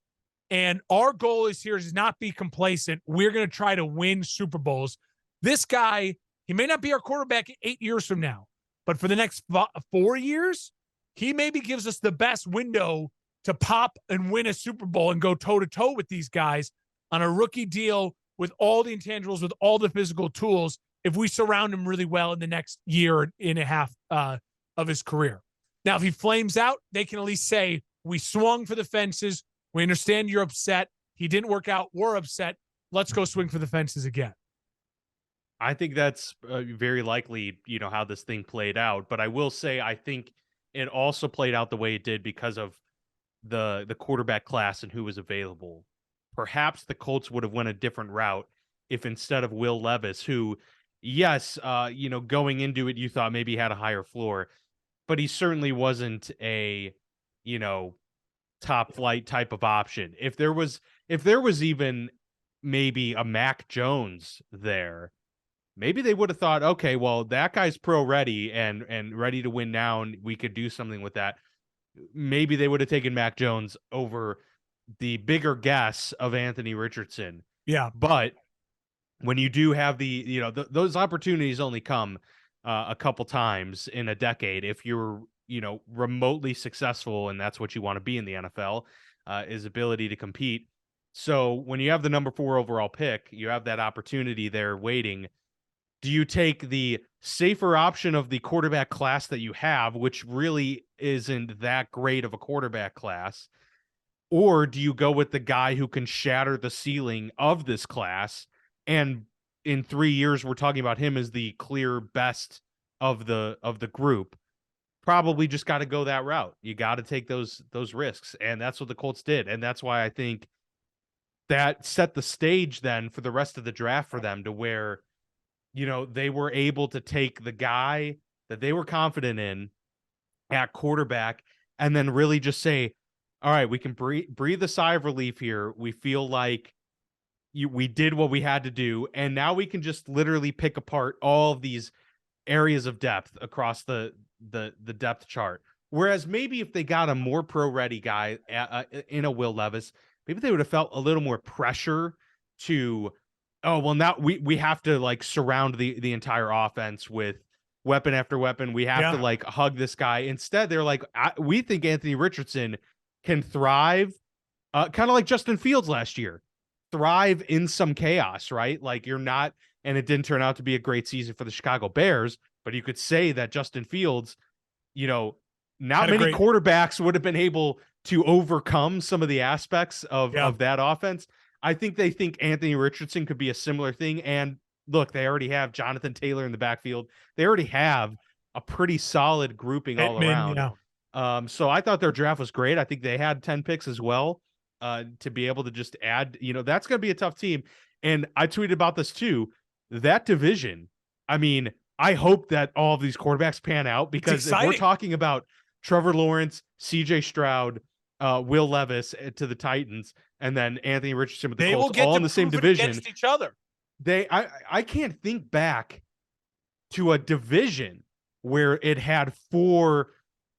and our goal is not be complacent. We're going to try to win Super Bowls. This guy, he may not be our quarterback 8 years from now, but for the next 4 years, he maybe gives us the best window to pop and win a Super Bowl and go toe-to-toe with these guys on a rookie deal with all the intangibles, with all the physical tools, if we surround him really well in the next year and a half of his career. Now, if he flames out, they can at least say, we swung for the fences. We understand you're upset. He didn't work out. We're upset. Let's go swing for the fences again. I think that's very likely, how this thing played out. But I will say, I think it also played out the way it did because of the quarterback class and who was available. Perhaps the Colts would have went a different route if instead of Will Levis, who, yes, going into it, you thought maybe had a higher floor, but he certainly wasn't a, top flight type of option. If there was even maybe a Mac Jones there, maybe they would have thought, okay, well, that guy's pro ready and ready to win now, and we could do something with that. Maybe they would have taken Mac Jones over the bigger guess of Anthony Richardson. Yeah. But when you do have those opportunities only come a couple times in a decade, if you're, remotely successful and that's what you want to be in the NFL, his ability to compete. So when you have the number 4 overall pick, you have that opportunity there waiting. Do you take the safer option of the quarterback class that you have, which really isn't that great of a quarterback class? Or do you go with the guy who can shatter the ceiling of this class? And in 3 years, we're talking about him as the clear best of the group. Probably just got to go that route. You got to take those risks. And that's what the Colts did. And that's why I think that set the stage then for the rest of the draft for them, to where, they were able to take the guy that they were confident in at quarterback and then really just say, all right, we can breathe a sigh of relief here. We feel like we did what we had to do. And now we can just literally pick apart all of these areas of depth across the depth chart. Whereas maybe if they got a more pro-ready guy in a Will Levis, maybe they would have felt a little more pressure to, oh, well, now we have to like surround the entire offense with weapon after weapon. We have to like hug this guy. Instead, they're like, we think Anthony Richardson can thrive, kind of like Justin Fields last year, thrive in some chaos, right? Like you're not, and it didn't turn out to be a great season for the Chicago Bears, but you could say that Justin Fields, not many quarterbacks would have been able to overcome some of the aspects of that offense. I think they think Anthony Richardson could be a similar thing. And look, they already have Jonathan Taylor in the backfield. They already have a pretty solid grouping all around. So I thought their draft was great. I think they had 10 picks as well, to be able to just add, that's going to be a tough team. And I tweeted about this too. That division, I mean, I hope that all of these quarterbacks pan out, because if we're talking about Trevor Lawrence, CJ Stroud, Will Levis to the Titans, and then Anthony Richardson with the Colts, all in the same division against each other. I can't think back to a division where it had 4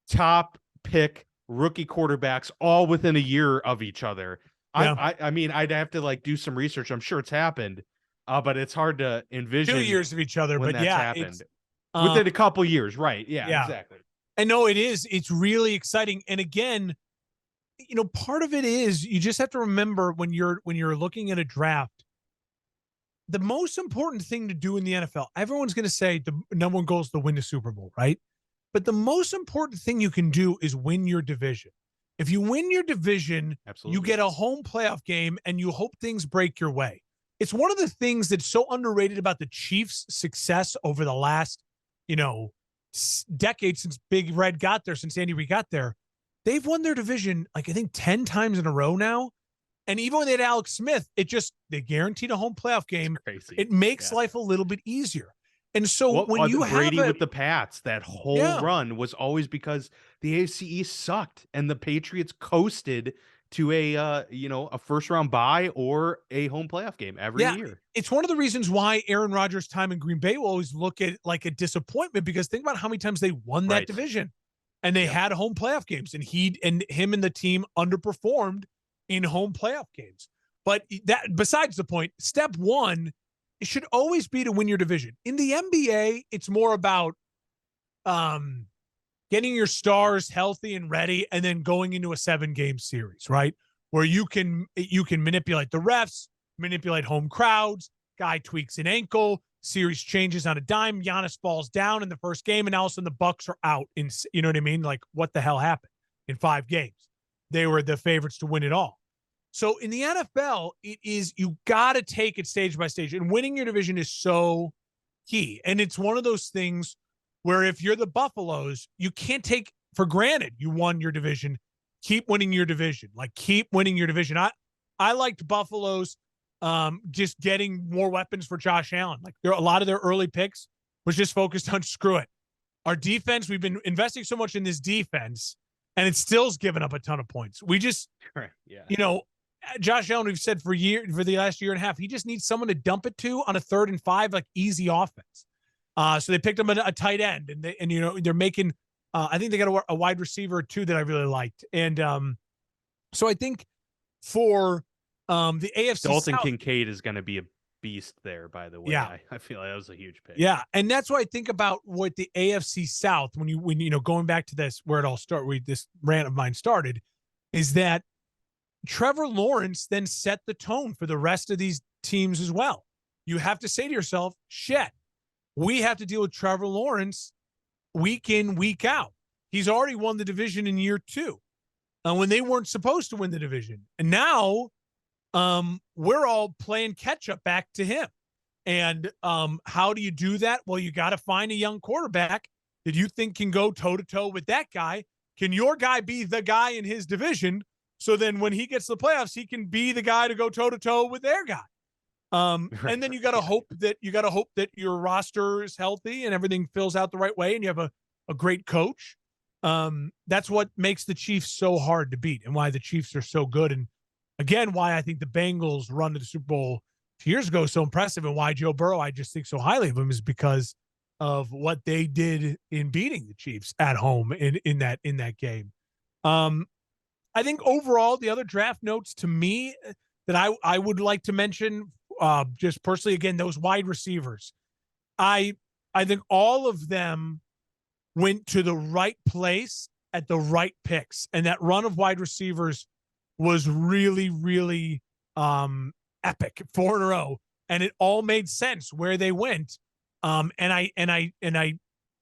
top pick rookie quarterbacks all within a year of each other. I mean, I'd have to like do some research. I'm sure it's happened, but it's hard to envision 2 years of each other. But happened within a couple years, right? Yeah, exactly. I know it is. It's really exciting. And again, part of it is you just have to remember when you're looking at a draft, the most important thing to do in the NFL, everyone's going to say the number one goal is to win the Super Bowl, right? But the most important thing you can do is win your division. If you win your division, you get a home playoff game and you hope things break your way. It's one of the things that's so underrated about the Chiefs' success over the last, decade since Big Red got there, since Andy Reid got there. They've won their division, like, I think 10 times in a row now. And even when they had Alex Smith, they guaranteed a home playoff game. It makes life a little bit easier. And so when you have Brady with the Pats, that whole run was always because the AFC East sucked and the Patriots coasted to a first round bye or a home playoff game every year. It's one of the reasons why Aaron Rodgers' time in Green Bay will always look at like a disappointment, because think about how many times they won that division and they had home playoff games, and him and the team underperformed in home playoff games. But that, besides the point, step one, it should always be to win your division. In the NBA, it's more about getting your stars healthy and ready, and then going into a 7-game series, right? Where you can manipulate the refs, manipulate home crowds, guy tweaks an ankle, series changes on a dime, Giannis falls down in the first game, and all of a sudden the Bucks are out. You know what I mean? Like, what the hell happened in 5 games? They were the favorites to win it all. So in the NFL, you got to take it stage by stage, and winning your division is so key. And it's one of those things where if you're the Buffaloes, you can't take for granted you won your division. Keep winning your division. Like, keep winning your division. I liked Buffalo's just getting more weapons for Josh Allen. Like, a lot of their early picks was just focused on screw it. Our defense, we've been investing so much in this defense, and it still's given up a ton of points. We just, Josh Allen, we've said for the last year and a half, he just needs someone to dump it to on a 3rd and 5, like easy offense. So they picked him a tight end, and they're making. I think they got a wide receiver or 2 that I really liked, and so I think for the AFC Dalton South, Kincaid is going to be a beast there. By the way, I feel like that was a huge pick. Yeah, and that's why I think about what the AFC South, when going back to this where it all started, this rant of mine started, is that Trevor Lawrence then set the tone for the rest of these teams as well. You have to say to yourself, shit, we have to deal with Trevor Lawrence week in, week out. He's already won the division in year 2 when they weren't supposed to win the division. And now we're all playing catch up back to him. And how do you do that? Well, you got to find a young quarterback that you think can go toe-to-toe with that guy. Can your guy be the guy in his division? So then when he gets to the playoffs, he can be the guy to go toe-to-toe with their guy. And then you got to hope that your roster is healthy and everything fills out the right way and you have a great coach. That's what makes the Chiefs so hard to beat and why the Chiefs are so good. And again, why I think the Bengals run to the Super Bowl 2 years ago so impressive and why Joe Burrow, I just think so highly of him, is because of what they did in beating the Chiefs at home in that game. I think overall, the other draft notes to me that I would like to mention, just personally, again, those wide receivers. I think all of them went to the right place at the right picks. And that run of wide receivers was really, really epic, 4 in a row. And it all made sense where they went. And I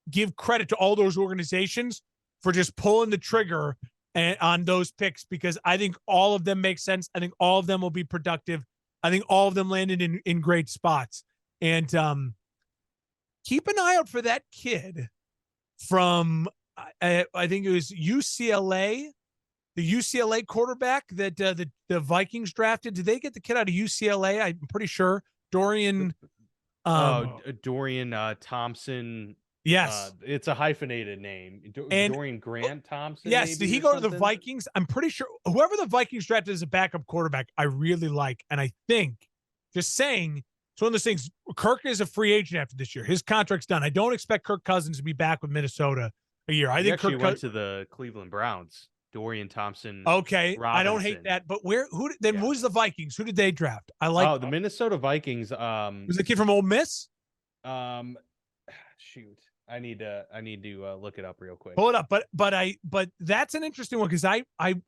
give credit to all those organizations for just pulling the trigger on those picks, because I think all of them make sense. I think all of them will be productive. I think all of them landed in great spots. And keep an eye out for that kid from, I think it was UCLA, the UCLA quarterback that the Vikings drafted. Did they get the kid out of UCLA? I'm pretty sure. Dorian. Dorian Thompson. Yes. It's a hyphenated name. Dorian Grant Thompson. Yes. Maybe, did he go to the Vikings? I'm pretty sure whoever the Vikings drafted as a backup quarterback, I really like. And I think, just saying, it's one of those things. Kirk is a free agent after this year. His contract's done. I don't expect Kirk Cousins to be back with Minnesota a year. I think actually went to the Cleveland Browns. Dorian Thompson. Okay, Robinson. I don't hate that. But who's the Vikings? Who did they draft? I like. The Minnesota Vikings. Was the kid from Ole Miss? Shoot, I need to look it up real quick. Pull it up. But that's an interesting one, because I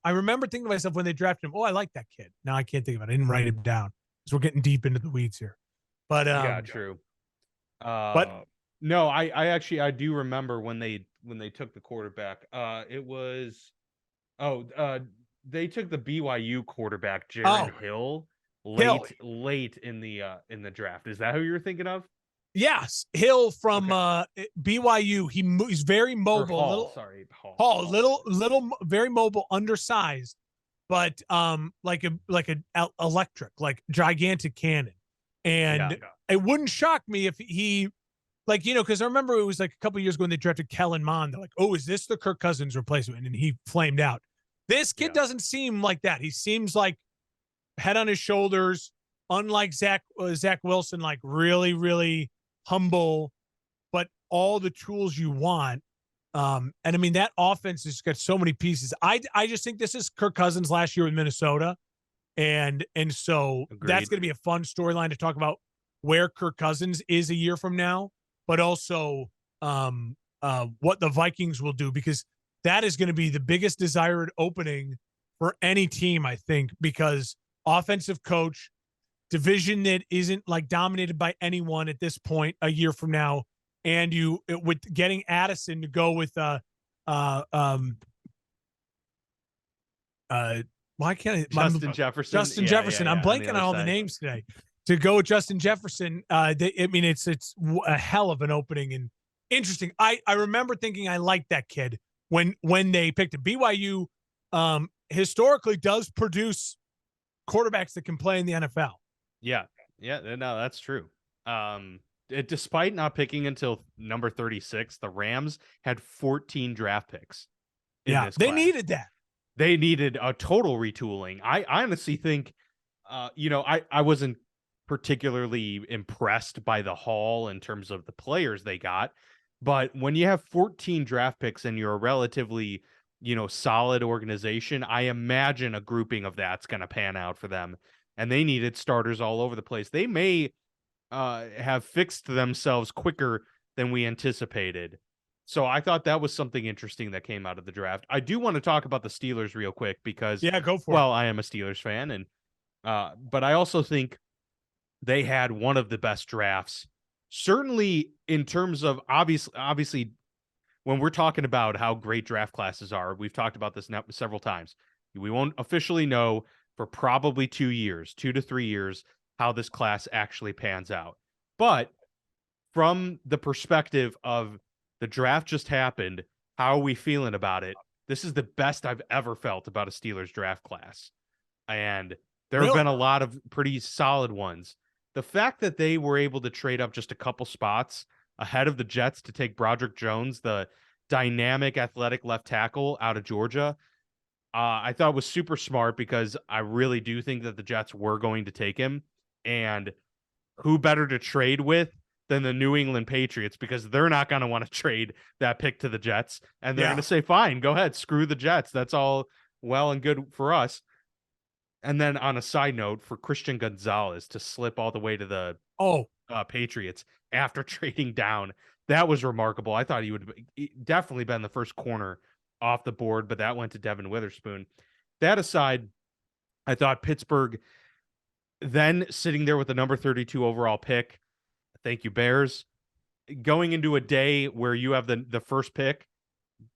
remember thinking to myself when they drafted him, oh, I like that kid. Now I can't think of it. I didn't write him down because we're getting deep into the weeds here. But yeah, true. But no, I do remember when they took the quarterback. It was they took the BYU quarterback Jared Hill late in the draft. Is that who you were thinking of? Yes, Hill from BYU. He's very mobile. Hall, little, very mobile, undersized, but like an electric, like gigantic cannon. And it wouldn't shock me if he, like, because I remember it was like a couple of years ago when they drafted Kellen Mond. They're like, oh, is this the Kirk Cousins replacement? And he flamed out. This kid doesn't seem like that. He seems like head on his shoulders, unlike Zach Wilson, like really, really humble, but all the tools you want. And I mean, that offense has got so many pieces. I just think this is Kirk Cousins last year with Minnesota. And so that's going to be a fun storyline to talk about where Kirk Cousins is a year from now, but also what the Vikings will do, because that is going to be the biggest desired opening for any team, I think, because offensive coach, division that isn't like dominated by anyone at this point a year from now, and with getting Addison to go with why can't I? Justin Jefferson. Justin Jefferson. I'm blanking on all the names today. To go with Justin Jefferson, it's a hell of an opening and interesting. I remember thinking I liked that kid when they picked him. BYU historically does produce quarterbacks that can play in the NFL. Yeah, no, that's true. Despite not picking until number 36, the Rams had 14 draft picks. They needed that. They needed a total retooling. I honestly think, I wasn't particularly impressed by the haul in terms of the players they got, but when you have 14 draft picks and you're a relatively, solid organization, I imagine a grouping of that's going to pan out for them. And they needed starters all over the place. They may have fixed themselves quicker than we anticipated. So I thought that was something interesting that came out of the draft. I do want to talk about the Steelers real quick because, Yeah, go for it. well, I am a Steelers fan, and but I also think they had one of the best drafts, certainly in terms of obviously when we're talking about how great draft classes are. We've talked about this now several times. We won't officially know for probably 2 years, 2 to 3 years, how this class actually pans out. But from the perspective of the draft just happened, how are we feeling about it? This is the best I've ever felt about a Steelers draft class. And there have Really? been a lot of pretty solid ones. The fact that they were able to trade up just a couple spots ahead of the Jets to take Broderick Jones, the dynamic athletic left tackle out of Georgia, I thought was super smart because I really do think that the Jets were going to take him. And who better to trade with than the New England Patriots, because they're not going to want to trade that pick to the Jets, and they're going to say, fine, go ahead, screw the Jets. That's all well and good for us. And then on a side note, for Christian Gonzalez to slip all the way to the Patriots after trading down, that was remarkable. I thought he would have definitely been the first corner off the board, but that went to Devin Witherspoon. That aside, I thought Pittsburgh then sitting there with the number 32 overall pick. Thank you, Bears. Going into a day where you have the first pick,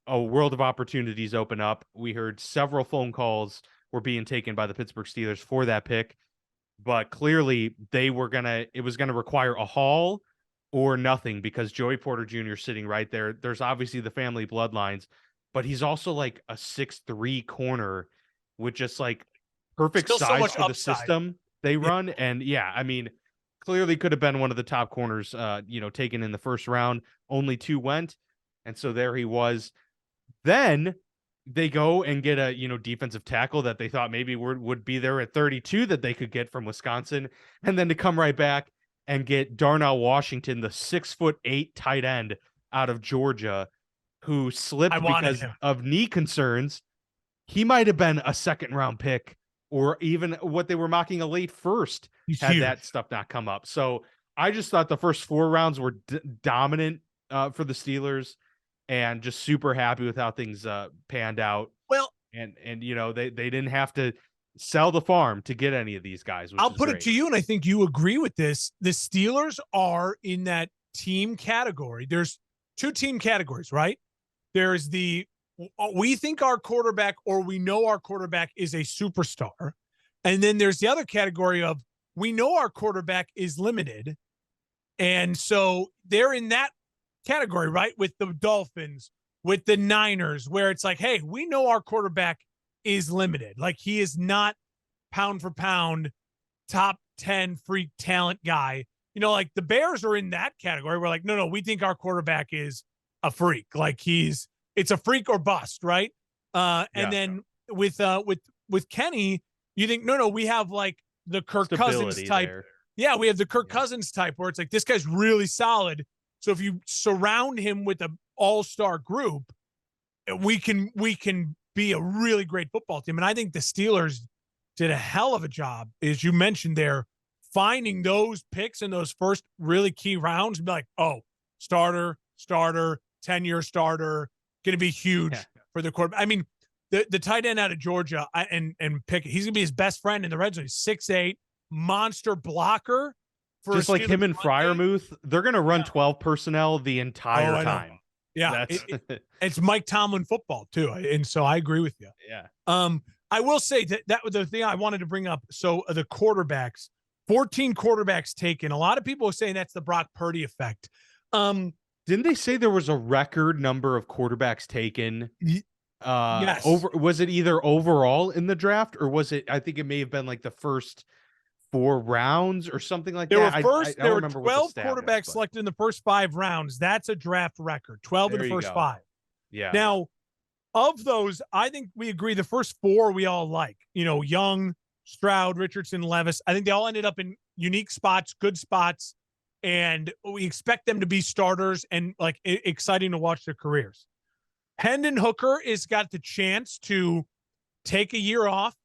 a world of opportunities open up. We heard several phone calls were being taken by the Pittsburgh Steelers for that pick, but clearly it was gonna require a haul or nothing, because Joey Porter Jr. sitting right there. There's obviously the family bloodlines, but he's also like a 6'3" corner with just like perfect Still so size much for the upside. system they run. And yeah, I mean, clearly could have been one of the top corners, taken in the first round. Only 2 went. And so there he was. Then they go and get a, defensive tackle that they thought maybe would be there at 32 that they could get from Wisconsin. And then to come right back and get Darnell Washington, the 6'8" tight end out of Georgia, who slipped because of knee concerns. He might have been a second round pick, or even what they were mocking a late first, had that stuff not come up. So I just thought the first 4 rounds were dominant for the Steelers, and just super happy with how things panned out. Well, and they didn't have to sell the farm to get any of these guys. I'll put it to you, and I think you agree with this. The Steelers are in that team category. There's 2 team categories, right? There's we think our quarterback, or we know our quarterback is a superstar. And then there's the other category of we know our quarterback is limited. And so they're in that category, right? With the Dolphins, with the Niners, where it's like, hey, we know our quarterback is limited. Like, he is not pound for pound top 10 freak talent guy. Like the Bears are in that category. We're like, no, we think our quarterback is a freak. Like, it's a freak or bust, right? And then with Kenny, you think, no, we have like the Kirk Cousins type. There. Yeah, we have the Kirk Cousins type where it's like, this guy's really solid. So if you surround him with an all-star group, we can be a really great football team. And I think the Steelers did a hell of a job, as you mentioned there, finding those picks in those first really key rounds and be like, oh, starter, 10-year starter, going to be huge for the quarterback. I mean, the tight end out of Georgia and Pickett, he's going to be his best friend in the red zone. He's 6'8", monster blocker. Just like him and Freiermuth, they're going to run 12 personnel the entire time. Yeah, it's Mike Tomlin football too, and so I agree with you. Yeah. I will say that was the thing I wanted to bring up. So the quarterbacks, 14 quarterbacks taken. A lot of people are saying that's the Brock Purdy effect. Didn't they say there was a record number of quarterbacks taken? Yes. Was it either overall in the draft, or was it? I think it may have been like the first 4 rounds or something like that. There were 12 quarterbacks selected in the first 5 rounds. That's a draft record. 12 in the first 5. Yeah. Now, of those, I think we agree the first 4 we all like. Young, Stroud, Richardson, Levis. I think they all ended up in unique spots, good spots, and we expect them to be starters and like exciting to watch their careers. Hendon Hooker has got the chance to take a year off,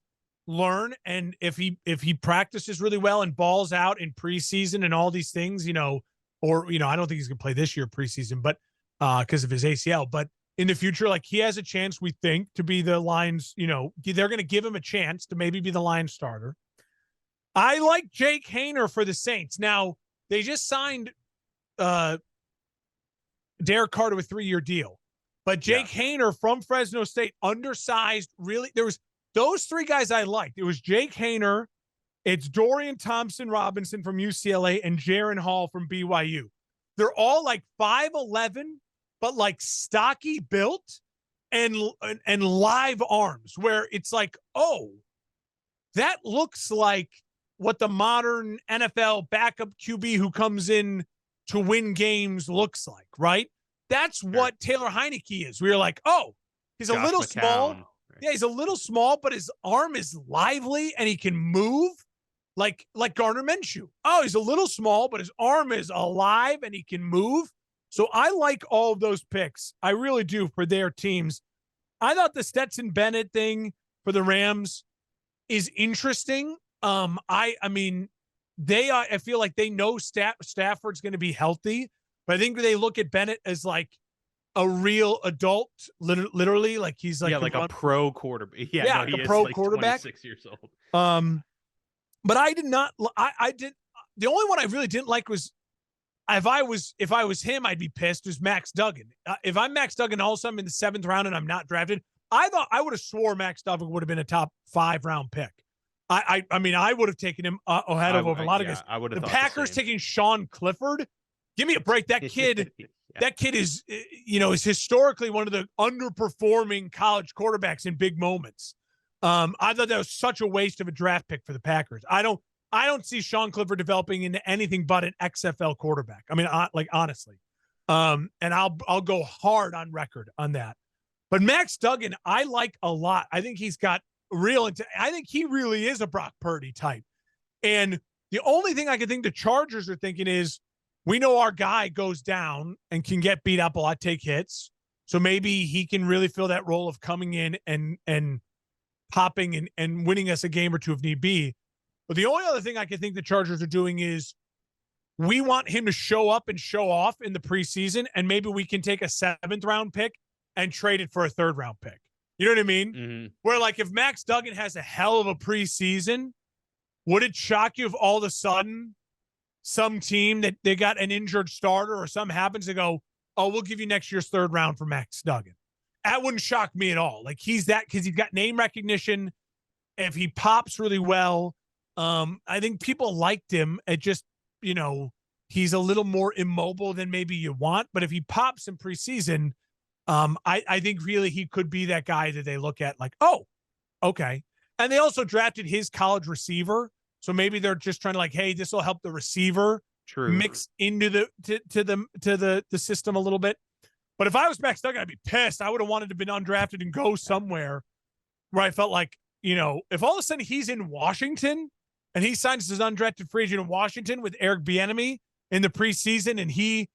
learn, and if he practices really well and balls out in preseason and all these things, I don't think he's gonna play this year preseason, but because of his ACL. But in the future, like he has a chance, we think, to be the Lions. They're going to give him a chance to maybe be the Lions starter. I like Jake Haener for the Saints. Now, they just signed Derek Carr to a 3-year deal. But Jake Haener from Fresno State, undersized, really, there was those 3 guys I liked. It was Jake Haener, it's Dorian Thompson-Robinson from UCLA, and Jaron Hall from BYU. They're all like 5'11", but like stocky built and live arms, where it's like, oh, that looks like what the modern NFL backup QB who comes in to win games looks like, right? That's what Taylor Heineke is. We were like, oh, he's Josh a little McCown, small. right. Yeah, he's a little small, but his arm is lively and he can move like Gardner Minshew. Oh, he's a little small, but his arm is alive and he can move. So I like all of those picks. I really do for their teams. I thought the Stetson Bennett thing for the Rams is interesting. I mean, I feel like they know Stafford's going to be healthy, but I think they look at Bennett as like a real adult, literally, like he's like like a pro quarterback. Yeah, no, like he a is pro like quarterback. 26 years old. But I did not. I did. The only one I really didn't like was if I was him, I'd be pissed. Was Max Duggan. If I'm Max Duggan, all of a sudden in the 7th round and I'm not drafted, I thought I would have swore Max Duggan would have been a top 5 round pick. I mean, I would have taken him ahead of over a lot of guys. I would have. The Packers taking Sean Clifford. Give me a break. That kid. That kid is, is historically one of the underperforming college quarterbacks in big moments. I thought that was such a waste of a draft pick for the Packers. I don't see Sean Clifford developing into anything but an XFL quarterback. I mean, honestly. And I'll go hard on record on that. But Max Duggan, I like a lot. I think he's got I think he really is a Brock Purdy type. And the only thing I can think the Chargers are thinking is, we know our guy goes down and can get beat up a lot, take hits. So maybe he can really fill that role of coming in and popping and winning us a game or two if need be. But the only other thing I can think the Chargers are doing is, we want him to show up and show off in the preseason, and maybe we can take a 7th round pick and trade it for a 3rd round pick. You know what I mean? Mm-hmm. Where like if Max Duggan has a hell of a preseason, would it shock you if all of a sudden some team that they got an injured starter or something happens to go, oh, we'll give you next year's 3rd round for Max Duggan? That wouldn't shock me at all. Like he's that, because he's got name recognition. If he pops really well, I think people liked him. It just, he's a little more immobile than maybe you want. But if he pops in preseason, I think really he could be that guy that they look at like, oh, okay. And they also drafted his college receiver. So maybe they're just trying to like, hey, this will help the receiver mix into the system a little bit. But if I was Max Duggan, I'd be pissed. I would have wanted to have been undrafted and go somewhere where I felt like, if all of a sudden he's in Washington and he signs as undrafted free agent in Washington with Eric Bieniemy in the preseason and he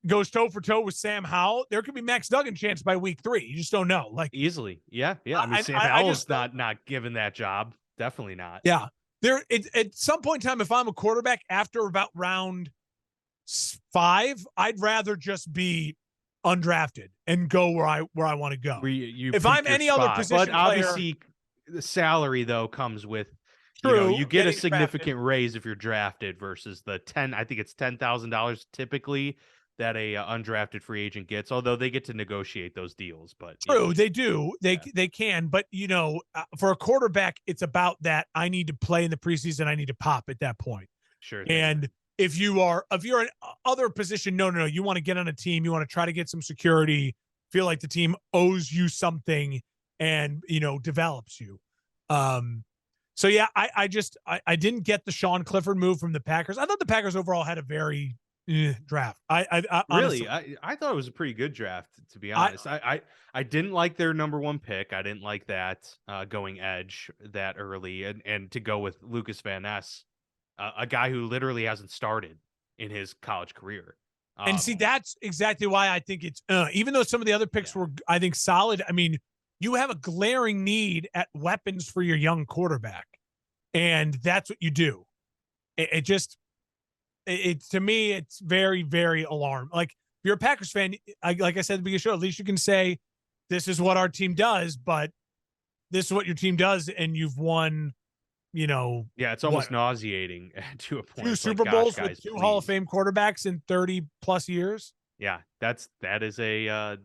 goes toe for toe with Sam Howell, there could be Max Duggan chance by week 3. You just don't know. Like easily. Yeah. I mean, Sam Howell's not given that job. Definitely not. Yeah. At some point in time, if I'm a quarterback after about round 5, I'd rather just be undrafted and go where I want to go. If I'm any other position but obviously the salary though comes with, you get a significant raise if you're drafted versus the I think it's $10,000 typically that a undrafted free agent gets, although they get to negotiate those deals. But true, they do. They can. But for a quarterback, it's about that. I need to play in the preseason. I need to pop at that point. Sure. And if you're an other position, no, you want to get on a team. You want to try to get some security. Feel like the team owes you something, and develops you. So yeah, I didn't get the Sean Clifford move from the Packers. I thought the Packers overall had a very draft. I really, I thought it was a pretty good draft, to be honest. I didn't like their number 1 pick. I didn't like that going edge that early, and to go with Lucas Van Ness, a guy who literally hasn't started in his college career. And see, that's exactly why I think it's even though some of the other picks were, I think, solid. I mean, you have a glaring need at weapons for your young quarterback, and that's what you do. To me, it's very, very alarming. Like, you're a Packers fan, like I said at the beginning of the show, at least you can say, this is what our team does, but this is what your team does, and you've won, Yeah, it's almost nauseating to a point. 2 It's like, Super gosh, Bowls guys, with 2 please. Hall of Fame quarterbacks in 30 plus years. Yeah, that is a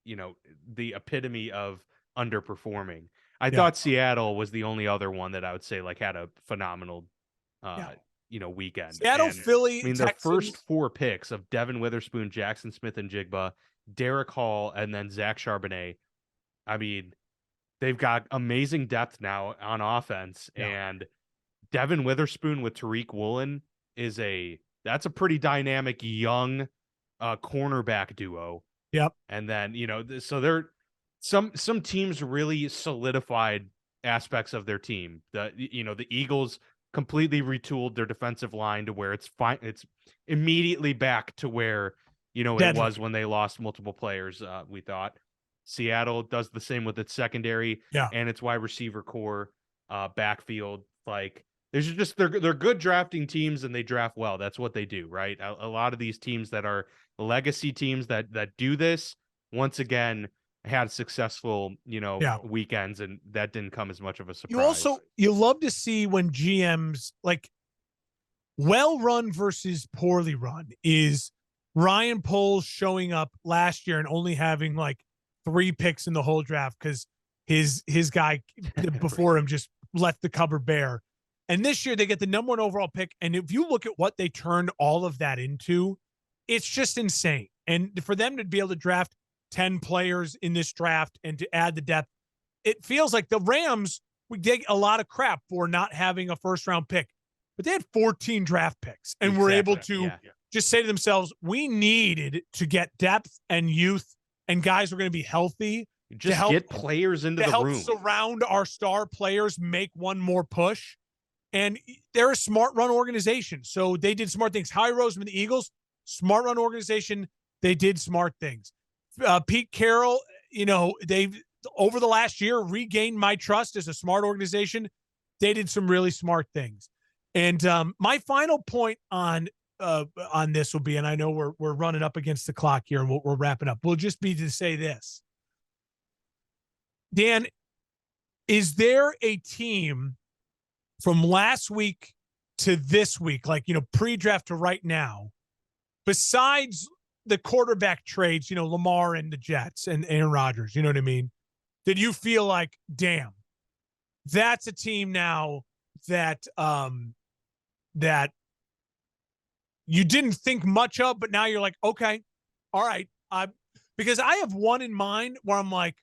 the epitome of underperforming. I thought Seattle was the only other one that I would say like had a phenomenal weekend. Seattle, And, Philly, I mean, their first 4 picks of Devin Witherspoon, Jackson Smith and Jigba, Derek Hall, and then Zach Charbonnet. I mean, they've got amazing depth now on offense, and Devin Witherspoon with Tariq Woolen that's a pretty dynamic young cornerback duo. Yep. And then, so they're some teams really solidified aspects of their team. The Eagles completely retooled their defensive line to where it's fine. It's immediately back to where, it was when they lost multiple players, we thought. Seattle does the same with its secondary and its wide receiver core, backfield. Like, there's just they're good drafting teams, and they draft well. That's what they do, right? A lot of these teams that are legacy teams that do this, once again, had successful weekends, and that didn't come as much of a surprise. You love to see when GMs, like, well run versus poorly run is Ryan Poles showing up last year and only having like 3 picks in the whole draft because his guy before him just left the cupboard bare. And this year they get the number 1 overall pick. And if you look at what they turned all of that into, it's just insane. And for them to be able to draft 10 players in this draft and to add the depth, it feels like the Rams would get a lot of crap for not having a first-round pick. But they had 14 draft picks and were able to just say to themselves, we needed to get depth and youth and guys were going to be healthy. Just get players into the room. Surround our star players, make one more push. And they're a smart run organization. So they did smart things. Howie Roseman, the Eagles, smart run organization. They did smart things. Pete Carroll, they've over the last year regained my trust as a smart organization. They did some really smart things. And my final point on this will be, and I know we're running up against the clock here and we're wrapping up, will just be to say this. Dan, is there a team from last week to this week, like, pre-draft to right now, besides the quarterback trades, Lamar and the Jets and Aaron Rodgers, you know what I mean? Did you feel like, damn, that's a team now that that you didn't think much of, but now you're like, okay, all right. Because I have one in mind where I'm like,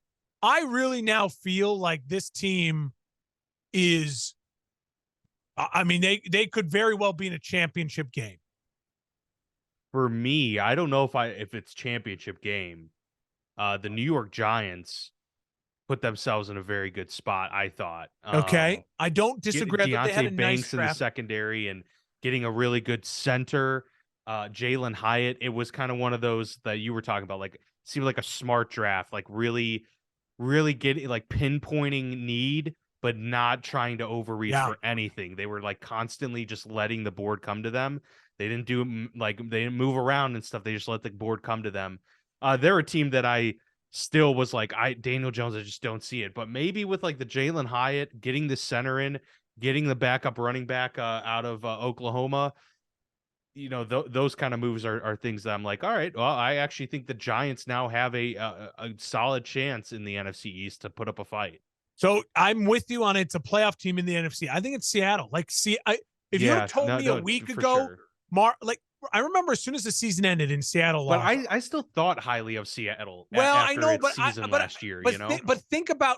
I really now feel like this team is, I mean, they could very well be in a championship game. For me, I don't know if it's championship game. The New York Giants put themselves in a very good spot, I thought. Okay. I don't disagree. Deontay they had a Banks nice in the secondary and getting a really good center. Jalen Hyatt, it was kind of one of those that you were talking about, like, seemed like a smart draft, like really getting, like, pinpointing need, but not trying to overreach for anything. They were like constantly just letting the board come to them. They didn't they didn't move around and stuff. They just let the board come to them. They're a team that I still was like, Daniel Jones, I just don't see it. But maybe with like the Jalen Hyatt, getting the center in, getting the backup running back out of Oklahoma, those kind of moves are things that I'm like, all right, well, I actually think the Giants now have a solid chance in the NFC East to put up a fight. So I'm with you on it's a playoff team in the NFC. I think it's Seattle. Like, if you had told me a week ago, sure. I remember as soon as the season ended in Seattle, but I still thought highly of Seattle. Well, after I know, its but season last year, but think about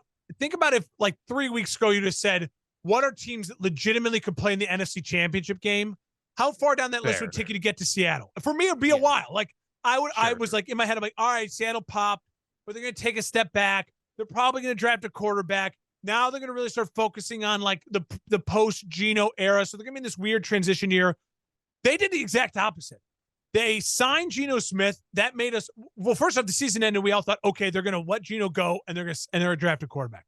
if like 3 weeks ago you just said, what are teams that legitimately could play in the NFC Championship game? How far down that list would take you to get to Seattle? For me, it'd be a while. Like I was like in my head, I'm like, all right, Seattle popped, but they're going to take a step back. They're probably going to draft a quarterback. Now they're going to really start focusing on like the post Geno era. So they're going to be in this weird transition year. They did the exact opposite. They signed Geno Smith. That made us, well, first off, the season ended. We all thought, okay, they're going to let Geno go and they're going to draft a quarterback.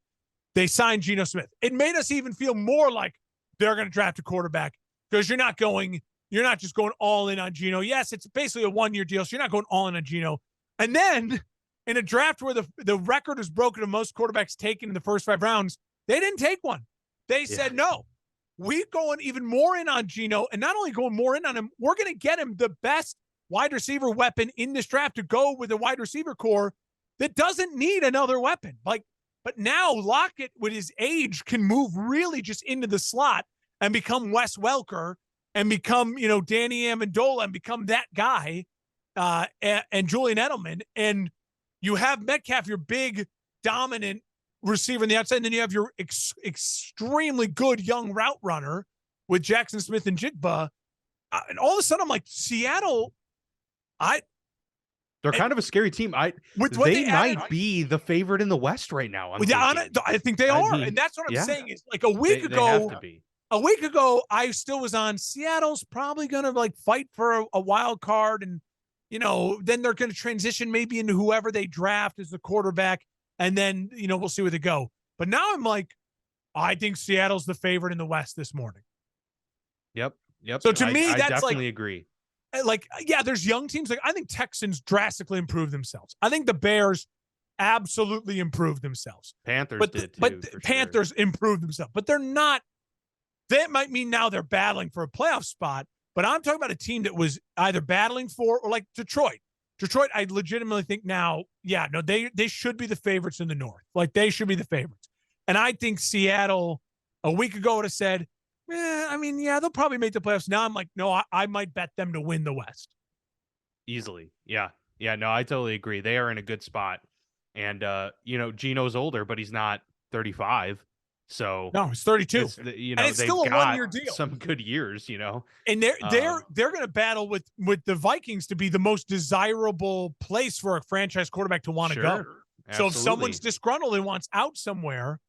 They signed Geno Smith. It made us even feel more like they're going to draft a quarterback because you're not going You're not just going all in on Geno. Yes, it's basically a 1-year deal, so you're not going all in on Geno. And then in a draft where the record is broken of most quarterbacks taken in the first 5 rounds, they didn't take one. They said, no, we're going even more in on Geno, and not only going more in on him, we're going to get him the best wide receiver weapon in this draft to go with a wide receiver core that doesn't need another weapon. But now Lockett, with his age, can move really just into the slot and become Wes Welker and become, Danny Amendola and become that guy, and Julian Edelman. And you have Metcalf, your big, dominant receiver on the outside, and then you have your extremely good young route runner with Jackson Smith and Jigba. And all of a sudden, I'm like, Seattle, they're kind of a scary team. They might be the favorite in the West right now. I think they are. And that's what I'm saying is, like, a week ago, I still was on Seattle's probably going to fight for a wild card. And, then they're going to transition maybe into whoever they draft as the quarterback. And then, we'll see where they go. But now I'm like, I think Seattle's the favorite in the West this morning. Yep. So to me, that's definitely agree. There's young teams. I think Texans drastically improved themselves. I think the Bears absolutely improved themselves. Panthers did too. But Panthers improved themselves. But they're not. That might mean now they're battling for a playoff spot. But I'm talking about a team that was either battling for, or like Detroit. Detroit, I legitimately think now, they should be the favorites in the North. They should be the favorites. And I think Seattle a week ago would have said, they'll probably make the playoffs. Now I'm like, no, I might bet them to win the West. Easily. Yeah. Yeah, no, I totally agree. They are in a good spot. And, Geno's older, but he's not 35. So no, he's 32. And it's still a 1-year deal. Some good years, And they're going to battle with the Vikings to be the most desirable place for a franchise quarterback to want to go. Absolutely. So if someone's disgruntled and wants out somewhere,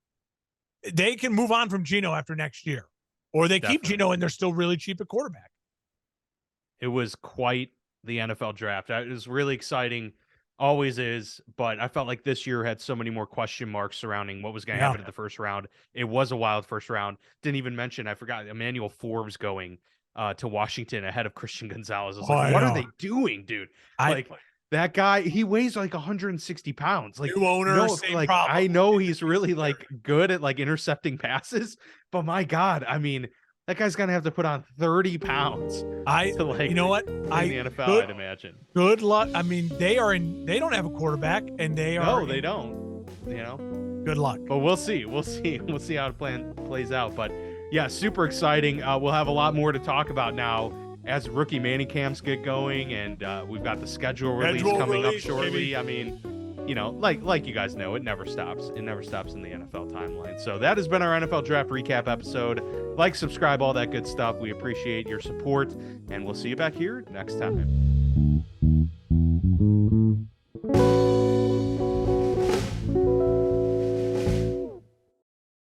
they can move on from Geno after next year, or they keep Geno and they're still really cheap at quarterback. It was quite the NFL draft. It was really exciting. Always is, but I felt like this year had so many more question marks surrounding what was going to happen in the first round. It was a wild first round. Didn't even mention, I forgot, Emmanuel Forbes going to Washington ahead of Christian Gonzalez. I was like, what are they doing, dude? That guy, he weighs 160 pounds. New owner, same problem. I know he's really good at intercepting passes, but my God, that guy's gonna have to put on 30 pounds. You know what? In the NFL, I'd imagine. Good luck. They don't have a quarterback, and they don't. Good luck. But we'll see. We'll see how the plays out. But yeah, super exciting. We'll have a lot more to talk about now as rookie mini camps get going, and we've got the schedule release coming up shortly. Baby. Like you guys know, it never stops. It never stops in the NFL timeline. So that has been our NFL draft recap episode. Like, subscribe, all that good stuff. We appreciate your support, and we'll see you back here next time.